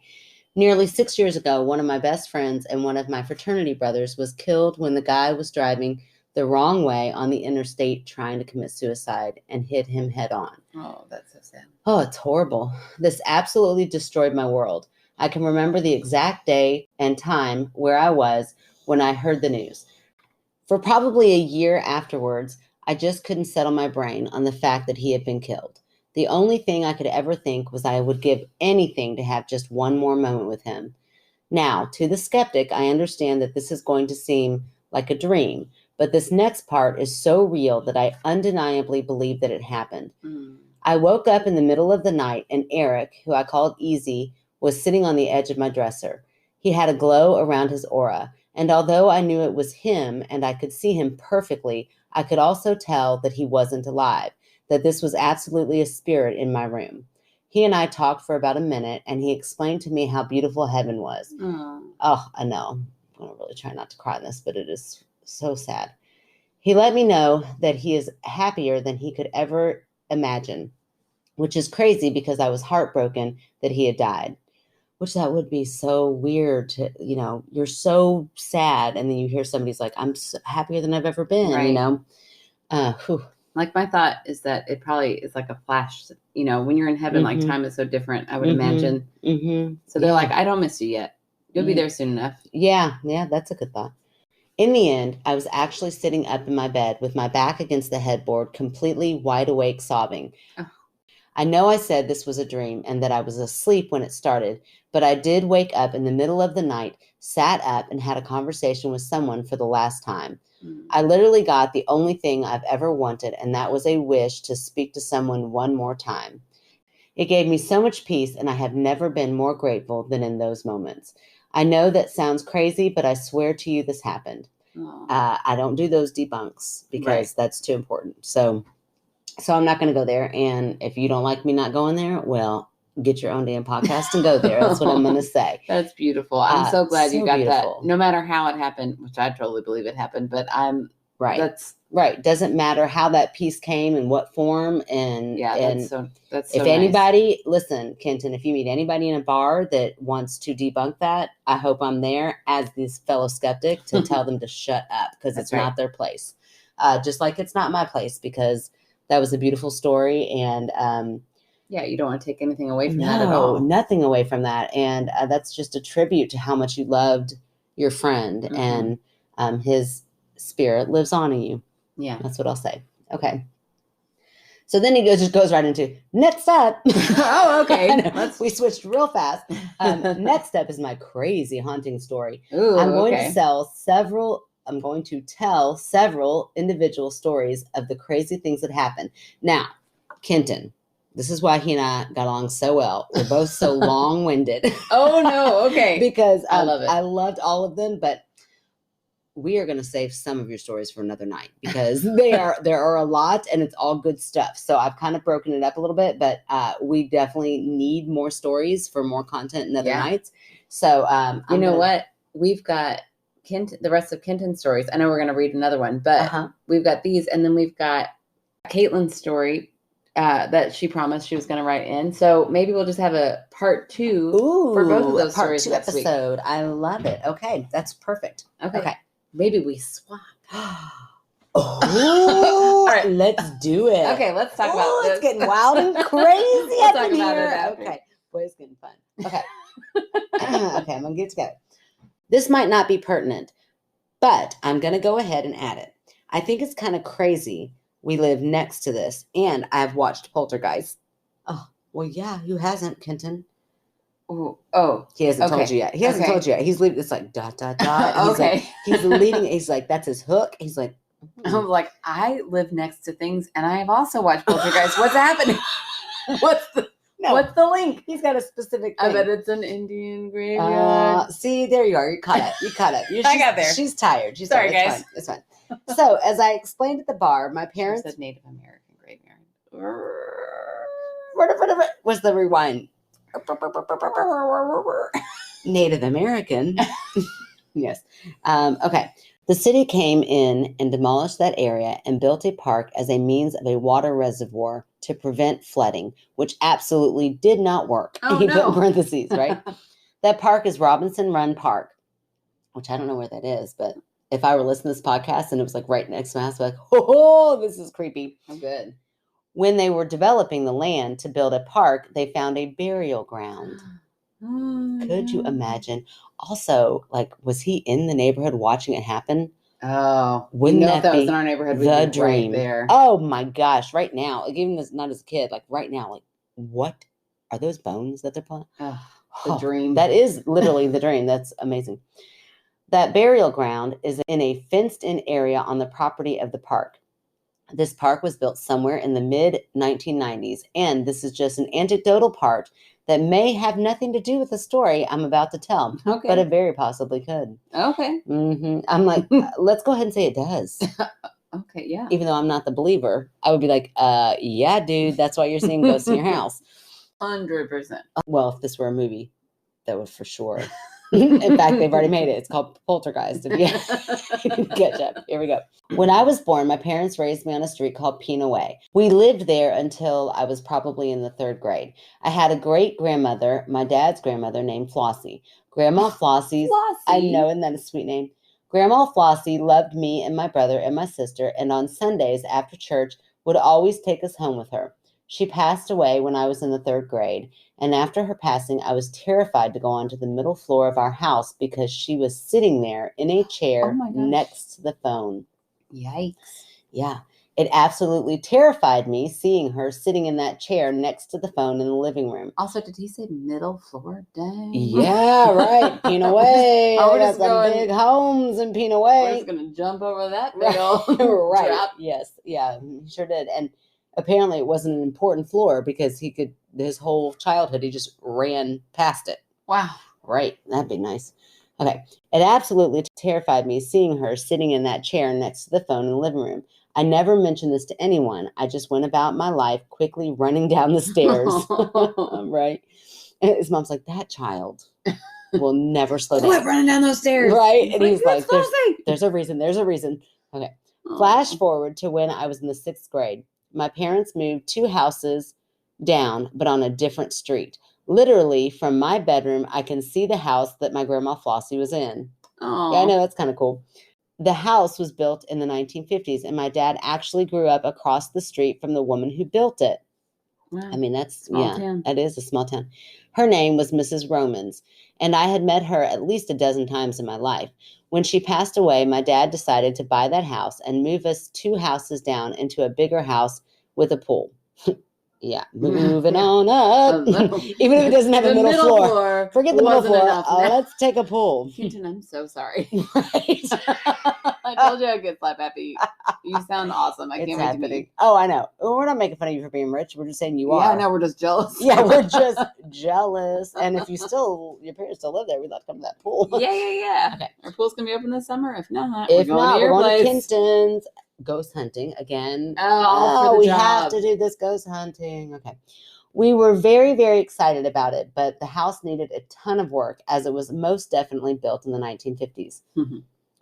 Nearly 6 years ago, one of my best friends and one of my fraternity brothers was killed when the guy was driving the wrong way on the interstate trying to commit suicide and hit him head on. Oh, that's so sad. Oh, it's horrible. This absolutely destroyed my world. I can remember the exact day and time where I was when I heard the news. For probably a year afterwards, I just couldn't settle my brain on the fact that he had been killed. The only thing I could ever think was I would give anything to have just one more moment with him. Now, to the skeptic, I understand that this is going to seem like a dream, but this next part is so real that I undeniably believe that it happened. I woke up in the middle of the night, and Eric, who I called Easy, was sitting on the edge of my dresser. He had a glow around his aura, and although I knew it was him and I could see him perfectly, I could also tell that he wasn't alive, that this was absolutely a spirit in my room. He and I talked for about a minute, and he explained to me how beautiful heaven was. Oh, I know. I'm going to really try not to cry in this, but it is so sad. He let me know that he is happier than he could ever imagine, which is crazy because I was heartbroken that he had died, which that would be so weird to, you're so sad, and then you hear somebody's like, I'm happier than I've ever been, Like, my thought is that it probably is like a flash, when you're in heaven, like time is so different, I would imagine. So they're like, I don't miss you yet. You'll be there soon enough. Yeah, that's a good thought. In the end, I was actually sitting up in my bed with my back against the headboard, completely wide awake, sobbing. Oh. I know I said this was a dream and that I was asleep when it started, but I did wake up in the middle of the night, sat up, and had a conversation with someone for the last time. I literally got the only thing I've ever wanted, and that was a wish to speak to someone one more time. It gave me so much peace, and I have never been more grateful than in those moments. I know that sounds crazy, but I swear to you this happened. I don't do those debunks because that's too important. So I'm not going to go there. And if you don't like me not going there, well, get your own damn podcast and go there. That's what I'm going to say. That's beautiful. I'm so glad you got beautiful. That. No matter how it happened, which I totally believe it happened, but I'm right. That's right. Doesn't matter how that piece came and what form. And that's so if anybody, listen, Kenton, if you meet anybody in a bar that wants to debunk that, I hope I'm there as this fellow skeptic to tell them to shut up because it's not their place. Just like it's not my place because that was a beautiful story. And you don't want to take anything away from that at all. Nothing away from that. And that's just a tribute to how much you loved your friend and his spirit lives on in you. Yeah. That's what I'll say. Okay. So then he goes right into next step. Oh, okay. We switched real fast. Next step is my crazy haunting story. Ooh, I'm going to tell several individual stories of the crazy things that happened. Now, Kenton, this is why he and I got along so well. We're both so long-winded. Oh, no. Okay. Because I love it. I loved all of them, but we are going to save some of your stories for another night because there are a lot and it's all good stuff. So I've kind of broken it up a little bit, but we definitely need more stories for more content in other nights. So you know what? We've got the rest of Kenton's stories. I know we're going to read another one, but we've got these, and then we've got Caitlin's story that she promised she was going to write in. So maybe we'll just have a part 2 for both of those part stories 2 episode. Week. I love it. Okay, that's perfect. Okay. Maybe we swap. All right, let's do it. Okay, let's talk about this. It's getting wild and crazy up in here. Okay, boy, it's getting fun. Okay. Okay, I'm going to get it together. This might not be pertinent, but I'm going to go ahead and add it. I think it's kind of crazy. We live next to this, and I've watched Poltergeist. Oh, well, yeah, who hasn't, Kenton? Oh, he hasn't told you yet. He hasn't told you yet. He's leaving. It's like ... He's leading. He's like, that's his hook. He's like, I'm like, I live next to things, and I have also watched Poltergeist. What's happening? What's the link? He's got a specific thing. I bet it's an Indian graveyard. See, there you are. You caught up. I got there. She's tired. Sorry, guys. It's fine. So, as I explained at the bar, my parents said Native American graveyard. Was the rewind? Native American. Yes. Okay. The city came in and demolished that area and built a park as a means of a water reservoir to prevent flooding, which absolutely did not work. He put in parentheses, right? That park is Robinson Run Park, which I don't know where that is, but if I were listening to this podcast and it was like right next to my house, I'd be like, oh, this is creepy. Oh, good. When they were developing the land to build a park, they found a burial ground. Could you imagine? Also, like, was he in the neighborhood watching it happen? Oh, wouldn't that was in our neighborhood? The dream. Right there. Oh my gosh! Right now, like, even not as a kid, like right now, like, what are those bones that they're pulling? The dream. That is literally the dream. That's amazing. That burial ground is in a fenced-in area on the property of the park. This park was built somewhere in the mid-1990s, and this is just an anecdotal part that may have nothing to do with the story I'm about to tell, but it very possibly could. Okay. I'm like, let's go ahead and say it does. Okay, yeah. Even though I'm not the believer, I would be like, yeah, dude, that's why you're seeing ghosts in your house. 100%. Well, if this were a movie, that would for sure. In fact, they've already made it. It's called Poltergeist. Catch up. Here we go. When I was born, my parents raised me on a street called Pina Way. We lived there until I was probably in the 3rd grade. I had a great-grandmother, my dad's grandmother, named Flossie. Grandma Flossie's... Flossie. I know, isn't that a sweet name? Grandma Flossie loved me and my brother and my sister, and on Sundays after church would always take us home with her. She passed away when I was in the 3rd grade, and after her passing, I was terrified to go onto the middle floor of our house because she was sitting there in a chair next to the phone. Yikes. Yeah. It absolutely terrified me seeing her sitting in that chair next to the phone in the living room. Also, did he say middle floor? Dang. Yeah, right. Pina Way. I got some big homes in Pina Way. We're just going to jump over that big old right. drop. Yes. Yeah, he sure did. And apparently it wasn't an important floor because his whole childhood, he just ran past it. Wow. Right. That'd be nice. Okay. It absolutely terrified me seeing her sitting in that chair next to the phone in the living room. I never mentioned this to anyone. I just went about my life quickly running down the stairs. Right. And his mom's like, that child will never slow down. Quit running down those stairs. Right. And he's like, there's a reason. There's a reason. Okay. Flash forward to when I was in the 6th grade. My parents moved 2 houses down, but on a different street. Literally, from my bedroom, I can see the house that my grandma Flossie was in. Oh, yeah, I know, that's kind of cool. The house was built in the 1950s, and my dad actually grew up across the street from the woman who built it. Wow. I mean, that's, small town. It is a small town. Her name was Mrs. Romans, and I had met her at least a dozen times in my life. When she passed away, my dad decided to buy that house and move us 2 houses down into a bigger house with a pool. Yeah, moving on up. Even if it doesn't have a middle floor. Forget the middle floor. Let's take a pool. Kenton, I'm so sorry. Right. I told you I'd get slap happy. You sound awesome. I can't wait to meet you. Oh, I know. We're not making fun of you for being rich. We're just saying you are. Yeah, no, we're just jealous. Yeah, we're just jealous. And if your parents still live there, we'd love to come to that pool. Yeah. Okay. Our pool's going to be open this summer. If not, we're going to Kenton's. Ghost hunting again. We have to do this ghost hunting. Okay. We were very, very excited about it, but the house needed a ton of work as it was most definitely built in the 1950s. Mm-hmm.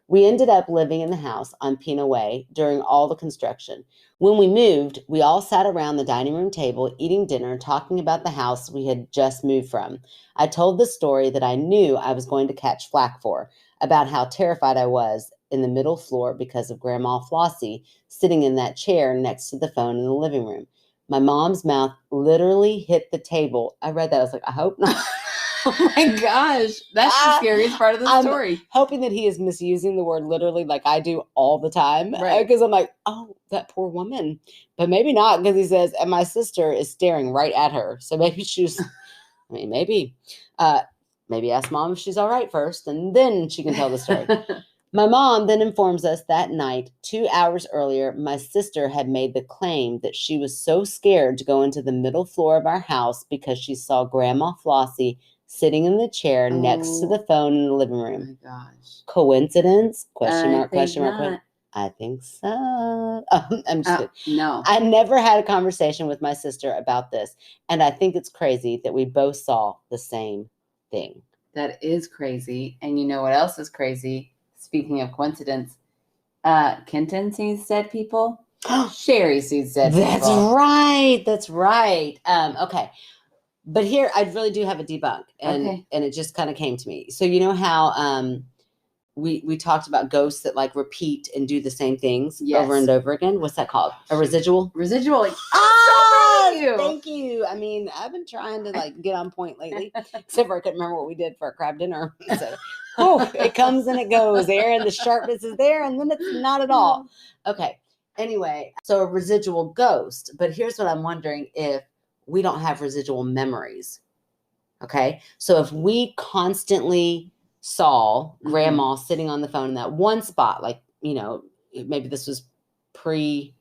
We ended up living in the house on Pina Way during all the construction. When we moved, we all sat around the dining room table eating dinner, talking about the house we had just moved from. I told the story that I knew I was going to catch flack for, about how terrified I was in the middle floor because of Grandma Flossie sitting in that chair next to the phone in the living room. My mom's mouth literally hit the table. I read that. I was like, I hope not. Oh my gosh. That's the scariest part of the story. I'm hoping that he is misusing the word literally like I do all the time. Right. Because I'm like, oh, that poor woman. But maybe not, because he says, and my sister is staring right at her. So maybe maybe ask mom if she's all right first, and then she can tell the story. My mom then informs us that night, 2 hours earlier, my sister had made the claim that she was so scared to go into the middle floor of our house because she saw Grandma Flossie sitting in the chair next to the phone in the living room. Oh my gosh. Coincidence? Question mark. I think so. I'm just kidding. No. I never had a conversation with my sister about this, and I think it's crazy that we both saw the same thing. That is crazy. And you know what else is crazy? Speaking of coincidence, Kenton sees dead people. Sherry sees dead people. That's right. Okay. But here, I really do have a debunk. And it just kind of came to me. So you know how we talked about ghosts that like repeat and do the same things over and over again? What's that called? A residual? Residual. Thank you. I mean, I've been trying to like get on point lately, except for I couldn't remember what we did for a crab dinner. So it comes and it goes there, and the sharpness is there, and then it's not at all. Okay. Anyway, so a residual ghost. But here's what I'm wondering: if we don't have residual memories. Okay. So if we constantly saw Grandma sitting on the phone in that one spot, like, maybe this was pre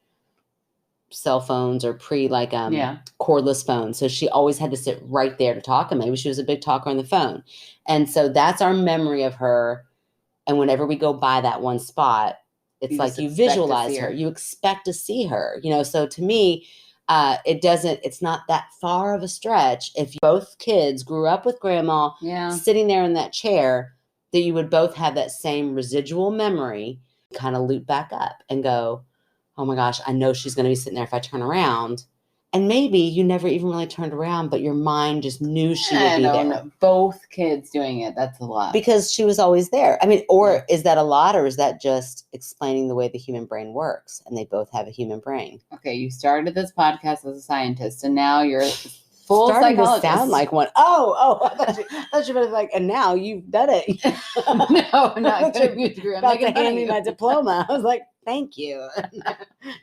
cell phones or pre cordless phones. So she always had to sit right there to talk, and maybe she was a big talker on the phone. And so that's our memory of her. And whenever we go by that one spot, it's like you visualize her. You expect to see her, so to me, it's not that far of a stretch. If both kids grew up with Grandma sitting there in that chair, that you would both have that same residual memory, kind of loop back up and go, oh my gosh, I know she's going to be sitting there if I turn around. And maybe you never even really turned around, but your mind just knew she would be there. No. Both kids doing it, that's a lot. Because she was always there. I mean, or is that a lot, or is that just explaining the way the human brain works? And they both have a human brain. Okay, you started this podcast as a scientist, and now you're full psychologist. To sound like one. I thought you were like, and now you've done it. No, I'm not going to be about to hand me my diploma. I was like, thank you.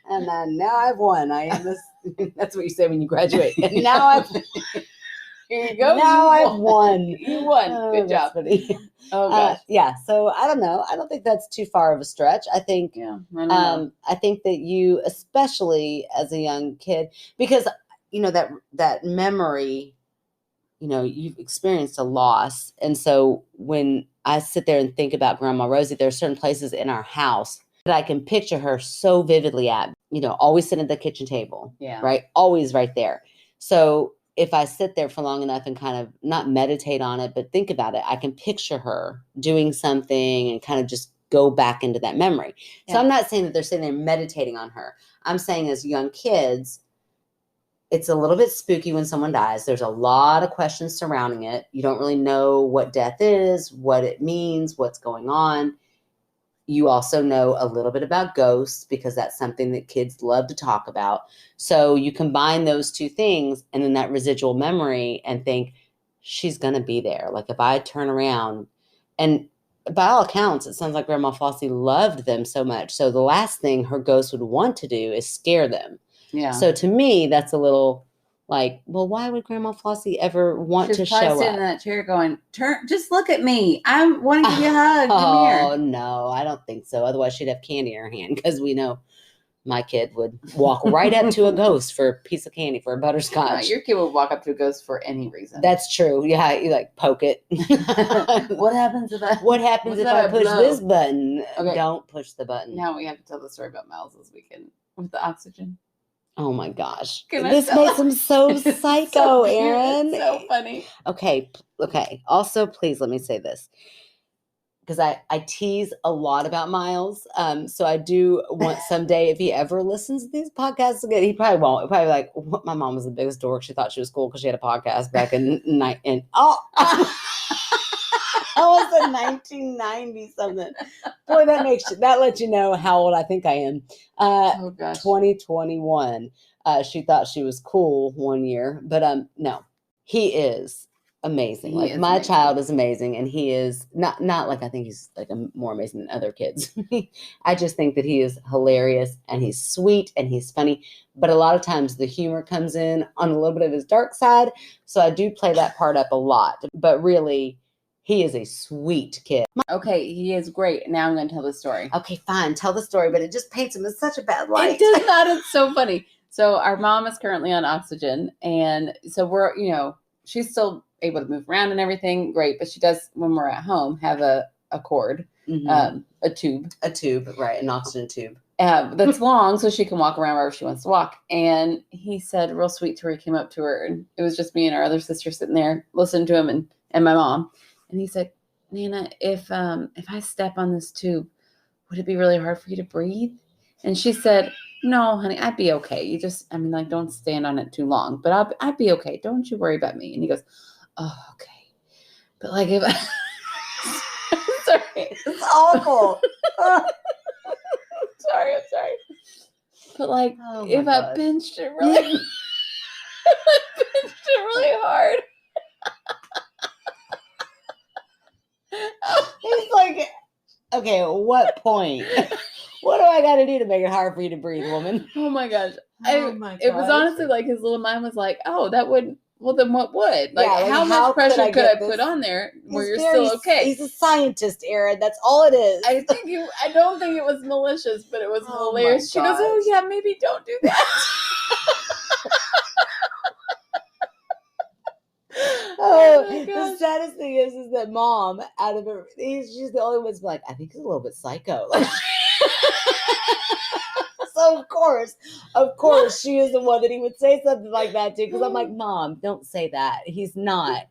And now I've won. I am this. That's what you say when you graduate. And now I've. Here you go. Now I've won. You won. Good job. Oh gosh. Yeah. So I don't know. I don't think that's too far of a stretch. I think. Yeah. I think that you, especially as a young kid, because that memory, you've experienced a loss, and so when I sit there and think about Grandma Rosie, there are certain places in our house that I can picture her so vividly at, always sitting at the kitchen table. Yeah. Right. Always right there. So if I sit there for long enough and kind of not meditate on it, but think about it, I can picture her doing something and kind of just go back into that memory. Yeah. So I'm not saying that they're sitting there meditating on her. I'm saying as young kids, it's a little bit spooky when someone dies. There's a lot of questions surrounding it. You don't really know what death is, what it means, what's going on. You also know a little bit about ghosts because that's something that kids love to talk about. So you combine those two things and then that residual memory and think, she's going to be there. Like if I turn around, and by all accounts, it sounds like Grandma Flossie loved them so much. So the last thing her ghost would want to do is scare them. Yeah. So to me, that's a little Like, well, why would Grandma Flossie ever want to show up? She's probably sitting in that chair going, just look at me. I want to give you a hug. Oh, no, I don't think so. Otherwise, she'd have candy in her hand, because we know my kid would walk right up to a ghost for a piece of candy, for a butterscotch. No, your kid would walk up to a ghost for any reason. That's true. Yeah, you like poke it. What happens if I push this button? Okay. Don't push the button. Now we have to tell the story about Miles this weekend with the oxygen. Oh my gosh. This makes him so psycho, Erin. It's so funny. Okay. Also, please let me say this, because I tease a lot about Miles. So I do want someday, if he ever listens to these podcasts again, he probably won't. He'll probably like, my mom was the biggest dork. She thought she was cool because she had a podcast back in I was in 1990 something. Boy, that lets you know how old I think I am. 2021. She thought she was cool one year, but no, he is amazing. My child is amazing, and he is not like, I think he's like more amazing than other kids. I just think that he is hilarious, and he's sweet, and he's funny. But a lot of times the humor comes in on a little bit of his dark side, so I do play that part up a lot. But really, he is a sweet kid. Okay, he is great. Now I'm going to tell the story. Okay, fine. Tell the story, but it just paints him in such a bad light. It does not. It's so funny. So our mom is currently on oxygen, and so we're, she's still able to move around and everything. Great. But she does, when we're at home, have a cord, a tube. A tube, right. An oxygen tube. That's long, so she can walk around wherever she wants to walk. And he said, real sweet to her, he came up to her, and it was just me and our other sister sitting there listening to him and my mom. And he said, Nana, if I step on this tube, would it be really hard for you to breathe? And she said, no, honey, I'd be okay. You just, don't stand on it too long, but I'd be okay. Don't you worry about me. And he goes, oh, okay. But like, if sorry, it's awful. I'm sorry. But like, if I pinched it really, hard. He's like, okay, at what point? What do I got to do to make it hard for you to breathe, woman? Oh my gosh. It was honestly like his little mind was like, oh, that wouldn't. Well, then what would? Like, how much pressure could I put on there where you're still okay? He's a scientist, Erin. That's all it is. I don't think it was malicious, but it was hilarious. She goes, oh, yeah, maybe don't do that. The saddest thing is that mom, out of it, she's the only one who's like, I think he's a little bit psycho. So of course, she is the one that he would say something like that to. Because I'm like, Mom, don't say that. He's not.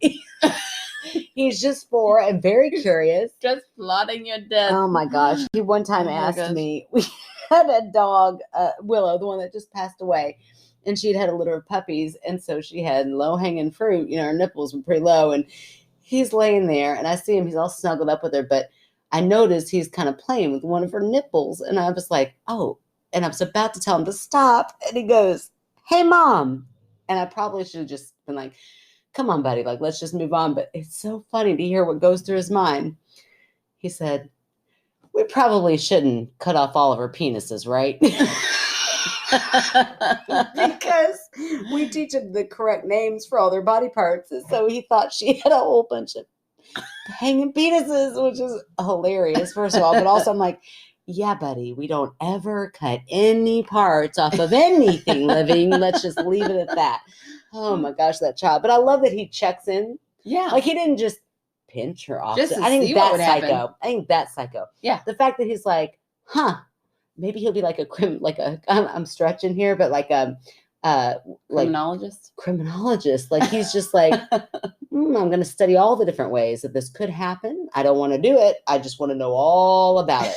He's just 4 and very curious. Just plotting your death. Oh my gosh. He one time asked me, we had a dog, Willow, the one that just passed away. And she'd had a litter of puppies. And so she had low-hanging fruit. Her nipples were pretty low. And he's laying there. And I see him. He's all snuggled up with her. But I noticed he's kind of playing with one of her nipples. And I was like, oh. And I was about to tell him to stop. And he goes, hey, Mom. And I probably should have just been like, come on, buddy. Like, let's just move on. But it's so funny to hear what goes through his mind. He said, we probably shouldn't cut off all of her penises, right? Because we teach them the correct names for all their body parts. And so he thought she had a whole bunch of hanging penises, which is hilarious, first of all. But also I'm like, yeah, buddy, we don't ever cut any parts off of anything living. Let's just leave it at that. Oh my gosh, that child. But I love that he checks in. Yeah. Like he didn't just pinch her off. I think that's psycho. Yeah. The fact that he's like, maybe he'll be like I'm stretching here, but like criminologist. Like he's just like, I'm going to study all the different ways that this could happen. I don't want to do it. I just want to know all about it.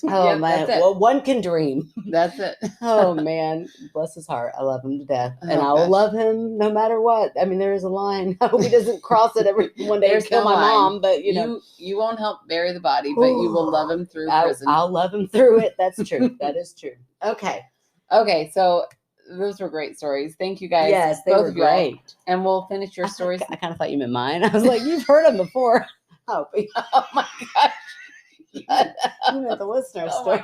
Oh, yep, man. Well, one can dream. That's it. Oh, man. Bless his heart. I love him to death. And I will love him no matter what. I mean, there is a line. I hope he doesn't cross it every one day and kill my mom. But, you won't help bury the body, but you will love him through prison. I'll love him through it. That's true. That is true. Okay. So those were great stories. Thank you guys. Yes, they were great. And we'll finish your stories. I kind of thought you meant mine. I was like, you've heard them before. Oh my gosh. You meant the listener stories.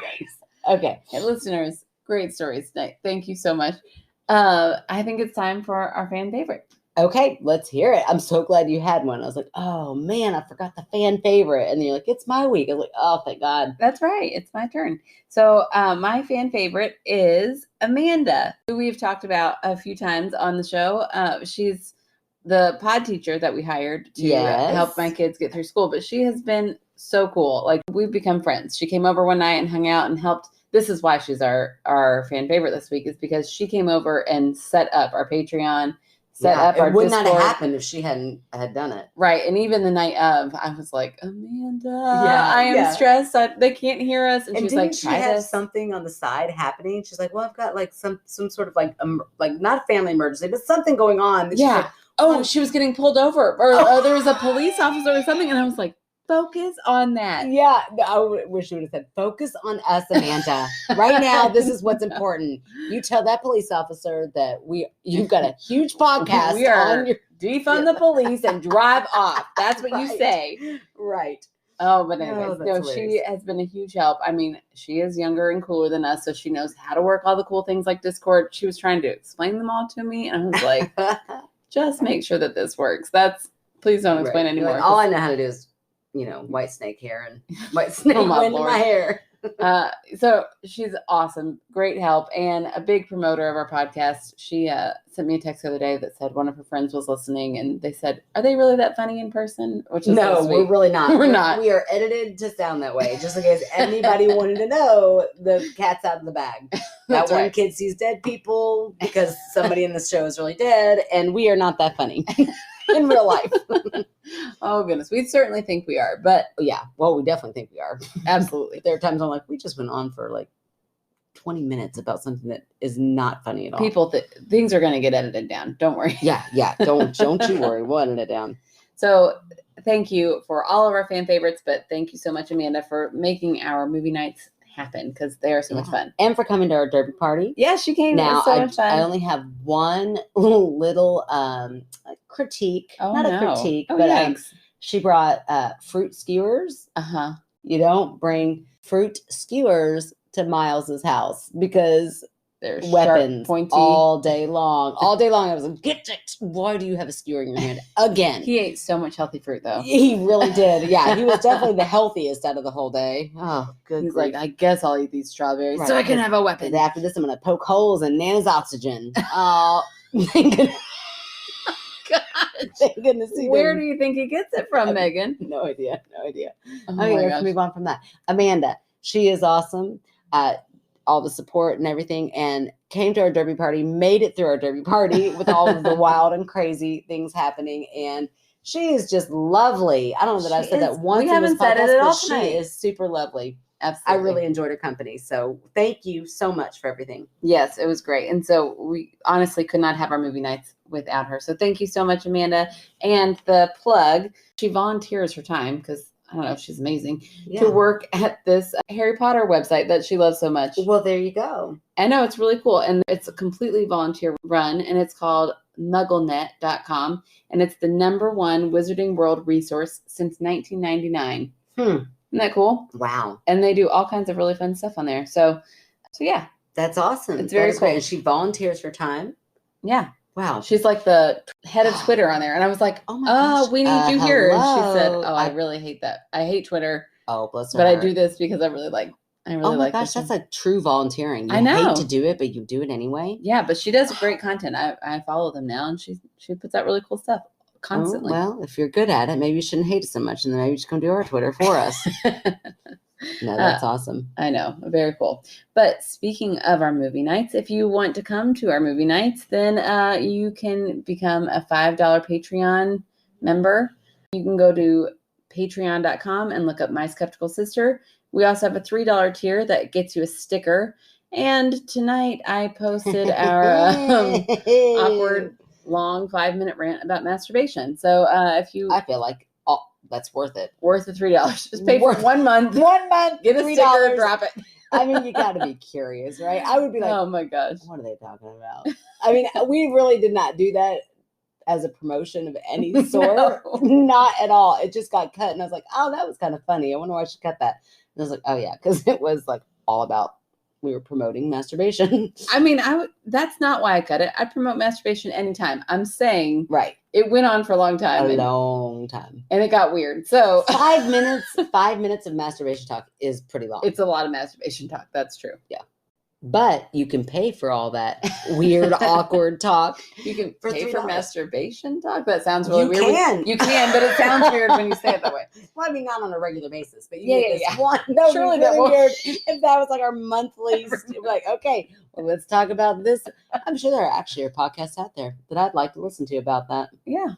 Okay. Hey, listeners, great stories tonight. Thank you so much. I think it's time for our fan favorite. Okay, let's hear it. I'm so glad you had one. I was like, oh man, I forgot the fan favorite. And then you're like, it's my week. I was like, oh, thank God. That's right. It's my turn. So my fan favorite is Amanda, who we've talked about a few times on the show. She's the pod teacher that we hired to help my kids get through school. But she has been so cool. Like, we've become friends. She came over one night and hung out and helped. This is why she's our fan favorite this week, is because she came over and set up our Patreon. Set up our Discord. It would not have happened if she had done it. Right. And even the night of, I was like, Amanda, I am stressed. They can't hear us. And she's like, she had something on the side happening. She's like, well, I've got like some sort of like not a family emergency, but something going on. Yeah. Like, she was getting pulled over, or there was a police officer or something. And I was like, focus on that. Yeah, I wish you would have said, focus on us, Amanda. Right now, this is what's important. You tell that police officer that you've got a huge podcast. We are defund the police and drive off. That's what you say. Right. Oh, but anyways, she has been a huge help. I mean, she is younger and cooler than us, so she knows how to work all the cool things like Discord. She was trying to explain them all to me, and I was like, just make sure that this works. Please don't explain anymore. All I know how to do is, white snake hair and white snake wind in my hair. So she's awesome. Great help. And a big promoter of our podcast. She sent me a text the other day that said one of her friends was listening, and they said, are they really that funny in person? Which is no, we're really not. We're not. We are edited to sound that way, just in case anybody wanted to know. The cat's out of the bag. That one kid sees dead people because somebody in the show is really dead, and we are not that funny. In real life. Oh, goodness. We certainly think we are. But yeah, well, we definitely think we are. Absolutely. There are times I'm like, we just went on for like 20 minutes about something that is not funny at all. People, things are going to get edited down. Don't worry. Yeah. Don't you worry. We'll edit it down. So thank you for all of our fan favorites. But thank you so much, Amanda, for making our movie nights happen, because they are so much fun. And for coming to our derby party. Yeah, she came. Now, so much fun. I only have one little critique. Not a critique, but she brought fruit skewers. You don't bring fruit skewers to Miles's house because there's weapons pointy all day long. All day long, I was like, get it. Why do you have a skewer in your hand again? He ate so much healthy fruit, though. He really did. Yeah, he was definitely the healthiest out of the whole day. Oh, good. He's like, I guess I'll eat these strawberries so I can have a weapon. After this, I'm going to poke holes in Nana's oxygen. Oh, thank goodness. Thank goodness. Where do you think he gets it from, Meghann? No idea. Okay, let's move on from that. Amanda, she is awesome. All the support and everything, and came to our derby party, made it through our derby party with all of the wild and crazy things happening. And she is just lovely. I don't know that I've said that once. We haven't said it at all tonight. She is super lovely. Absolutely. I really enjoyed her company. So thank you so much for everything. Yes, it was great. And so we honestly could not have our movie nights without her. So thank you so much, Amanda. And the plug, she volunteers her time, because I don't know if she's amazing, to work at this Harry Potter website that she loves so much. Well, there you go. I know, it's really cool. And it's a completely volunteer run, and it's called mugglenet.com. And it's the #1 Wizarding World resource since 1999. Isn't that cool? Wow. And they do all kinds of really fun stuff on there. So yeah. That's awesome. It's very cool. Great. And she volunteers her time. Yeah. Wow. She's like the head of Twitter on there. And I was like, oh my gosh, we need you here. And she said, I really hate that. I hate Twitter. Oh, bless her. But I do this because I really like oh my gosh, that's like true volunteering. You I know. hate to do it, but you do it anyway. Yeah, but she does great content. I follow them now, and she puts out really cool stuff constantly. Well, if you're good at it, maybe you shouldn't hate it so much, and then maybe you just come do our Twitter for us. No, that's awesome. I know. Very cool. But speaking of our movie nights, if you want to come to our movie nights, then you can become a $5 Patreon member. You can go to patreon.com and look up My Skeptical Sister. We also have a $3 tier that gets you a sticker. And tonight I posted our awkward, long 5-minute rant about masturbation. So if you... I feel like that's worth it. Worth the $3. Just pay for 1 month. 1 month. Get a sticker, drop it. I mean, you got to be curious, right? I would be like, oh my gosh, what are they talking about? I mean, we really did not do that as a promotion of any sort. No. Not at all. It just got cut. And I was like, oh, that was kind of funny. I wonder why she cut that. And I was like, oh yeah, because it was like all about we were promoting masturbation. I mean, that's not why I cut it. I promote masturbation anytime. I'm saying right. It went on for a long time. Long time. And it got weird. So 5 minutes of masturbation talk is pretty long. It's a lot of masturbation talk. That's true. Yeah. But you can pay for all that weird, awkward talk. You can pay $3. for masturbation talk? That sounds really weird. You can, but it sounds weird when you say it that way. Well, I mean, not on a regular basis, but one. No, surely that really weird. If that was like our monthly, like, okay, well, let's talk about this. I'm sure there actually are podcasts out there that I'd like to listen to about that. Yeah.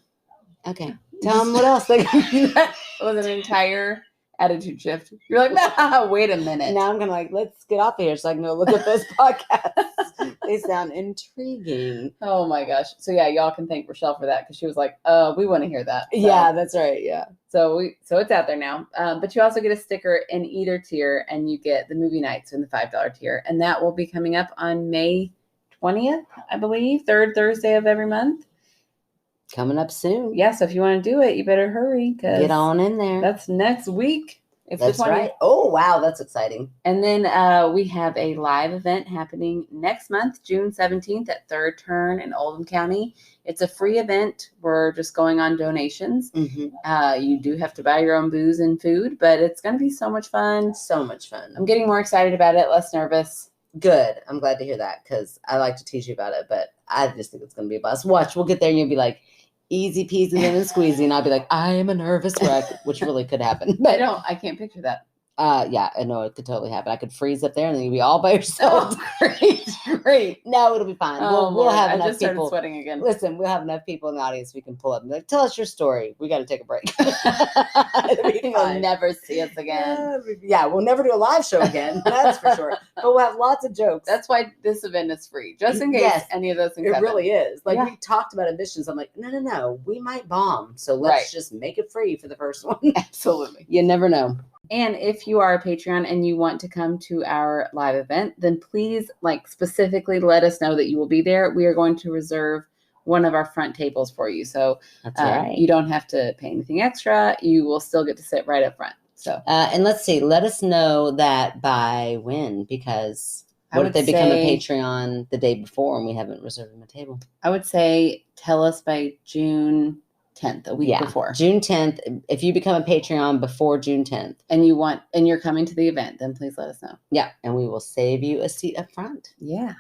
Okay. Tell them what else. That was an entire attitude shift. You're like, nah, wait a minute. Now I'm gonna let's get off of here so I can go look at those podcasts. They sound intriguing. Oh my gosh. So yeah, y'all can thank Rochelle for that because she was like, we want to hear that. So, yeah, that's right. Yeah. So it's out there now. But you also get a sticker in either tier, and you get the movie nights in the $5 tier, and that will be coming up on May 20th, I believe, third Thursday of every month. Coming up soon. Yeah, so if you want to do it, you better hurry. Get on in there. That's next week. It's that's the 20th. Right. Oh, wow. That's exciting. And then we have a live event happening next month, June 17th at Third Turn in Oldham County. It's a free event. We're just going on donations. Mm-hmm. You do have to buy your own booze and food, but it's going to be so much fun. So much fun. I'm getting more excited about it, less nervous. Good. I'm glad to hear that because I like to teach you about it, but I just think it's going to be a blast. Watch, we'll get there and you'll be like, easy peasy lemon squeezy, and I'll be like, I am a nervous wreck, which really could happen. But I can't picture that. Yeah, I know it could totally happen. I could freeze up there and then you'd be all by yourself. Oh, great. No, it'll be fine. We'll have enough I just started people. Sweating again. Listen, we'll have enough people in the audience we can pull up and be like, tell us your story. We got to take a break. You'll never see us again. Yeah, we'll never do a live show again. That's for sure. But we'll have lots of jokes. That's why this event is free, just in case any of those things happen. It really is. Like we talked about admissions. I'm like, no, we might bomb. So let's just make it free for the first one. Absolutely. You never know. And if you are a Patreon and you want to come to our live event, then please specifically let us know that you will be there. We are going to reserve one of our front tables for you. So that's right. You don't have to pay anything extra. You will still get to sit right up front. So and let's see, let us know that by when, because what if they become a Patreon the day before and we haven't reserved them a table? I would say tell us by June 10th, a week before. June 10th. If you become a Patreon before June 10th and you're coming to the event, then please let us know. Yeah. And we will save you a seat up front. Yeah.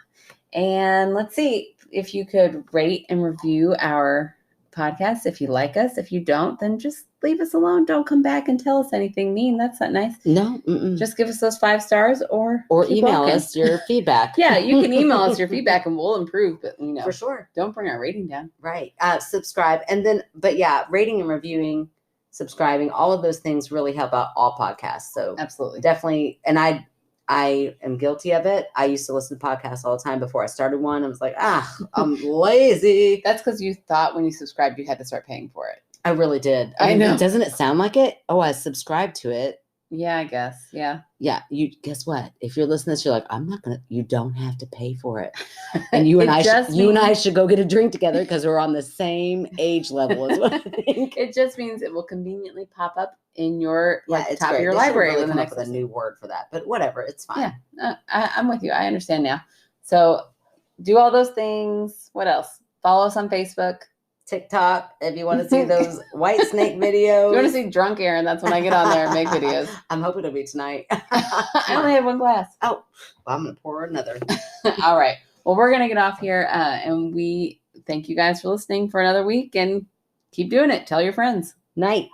And let's see if you could rate and review our podcast. If you like us, if you don't, then just leave us alone. Don't come back and tell us anything mean. That's not nice. No. Just give us those 5 stars or email us your feedback. Yeah, you can email us your feedback and we'll improve. But for sure, don't bring our rating down. Right. Subscribe and then, but yeah, rating and reviewing, subscribing, all of those things really help out all podcasts. So absolutely, definitely. And I am guilty of it. I used to listen to podcasts all the time before I started one. I was like, I'm lazy. That's because you thought when you subscribed, you had to start paying for it. I really did. I know. Doesn't it sound like it? Oh, I subscribed to it. Yeah, I guess. Yeah. Yeah. You guess what? If you're listening to this, you're like, you don't have to pay for it. And you and I should go get a drink together because we're on the same age level as what I think. It just means it will conveniently pop up in your top of your they library. Really come up with a new word for that, but whatever, it's fine. Yeah, I'm with you. I understand now. So do all those things. What else? Follow us on Facebook, TikTok. If you want to see those white snake videos, if you want to see drunk Aaron, that's when I get on there and make videos. I'm hoping it'll be tonight. I only have one glass. Oh, well, I'm gonna pour another. All right. Well, we're gonna get off here, and we thank you guys for listening for another week, and keep doing it. Tell your friends. Night.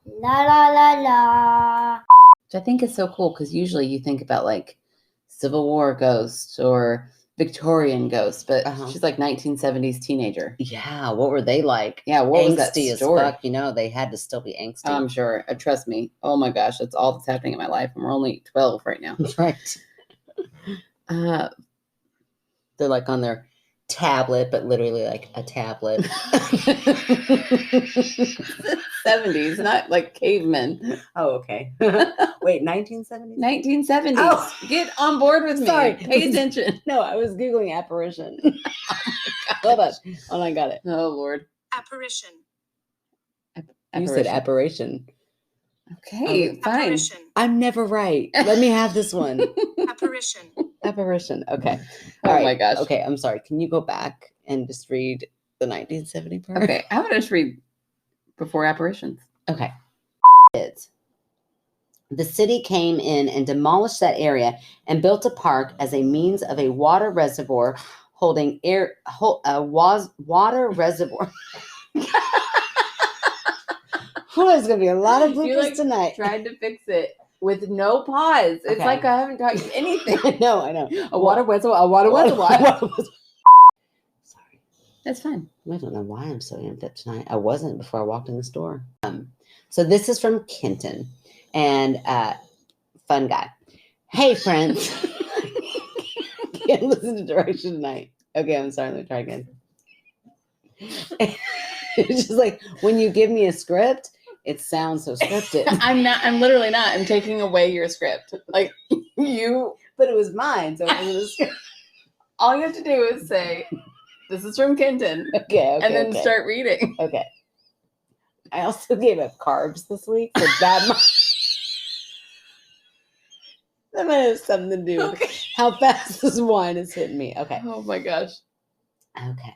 La la la la. Which I think is so cool because usually you think about Civil War ghosts or Victorian ghosts, but she's 1970s teenager. Yeah, what were they like? Yeah, what was that story? As fuck, they had to still be angsty. I'm sure. Trust me. Oh my gosh, that's all that's happening in my life, and we're only 12 right now. Right. They're on their tablet, but literally a tablet. 70s, not cavemen. Oh, okay. Wait, 1970s? 1970s. Oh. Get on board with me. Sorry. Pay attention. No, I was Googling apparition. Hold on. Oh, I got it. Oh, Lord. Apparition. You said apparition. Okay, fine. Apparition. I'm never right. Let me have this one. Apparition. Apparition. Okay. Oh All right. my gosh. Okay, I'm sorry. Can you go back and just read the 1970 part? Okay, I'm going to just read before apparitions. Okay. The city came in and demolished that area and built a park as a means of a water reservoir holding water reservoir. There's going to be a lot of bloopers tonight. Tried to fix it with no pause. It's Okay. like I haven't taught you anything. I know. A water reservoir. A water reservoir. Sorry. That's fine. I don't know why I'm so amped up tonight. I wasn't before I walked in the store. So this is from Kenton, and fun guy. Hey, friends. Can't listen to direction tonight. Okay, I'm sorry. Let me try again. It's just like when you give me a script, it sounds so scripted. I'm literally not. I'm taking away your script. Like you, but it was mine, so it wasn't a script. All you have to do is say, "This is from Kenton," okay, and then start reading. Okay. I also gave up carbs this week, so that might have something to do with how fast this wine is hitting me. Okay. Oh my gosh. Okay.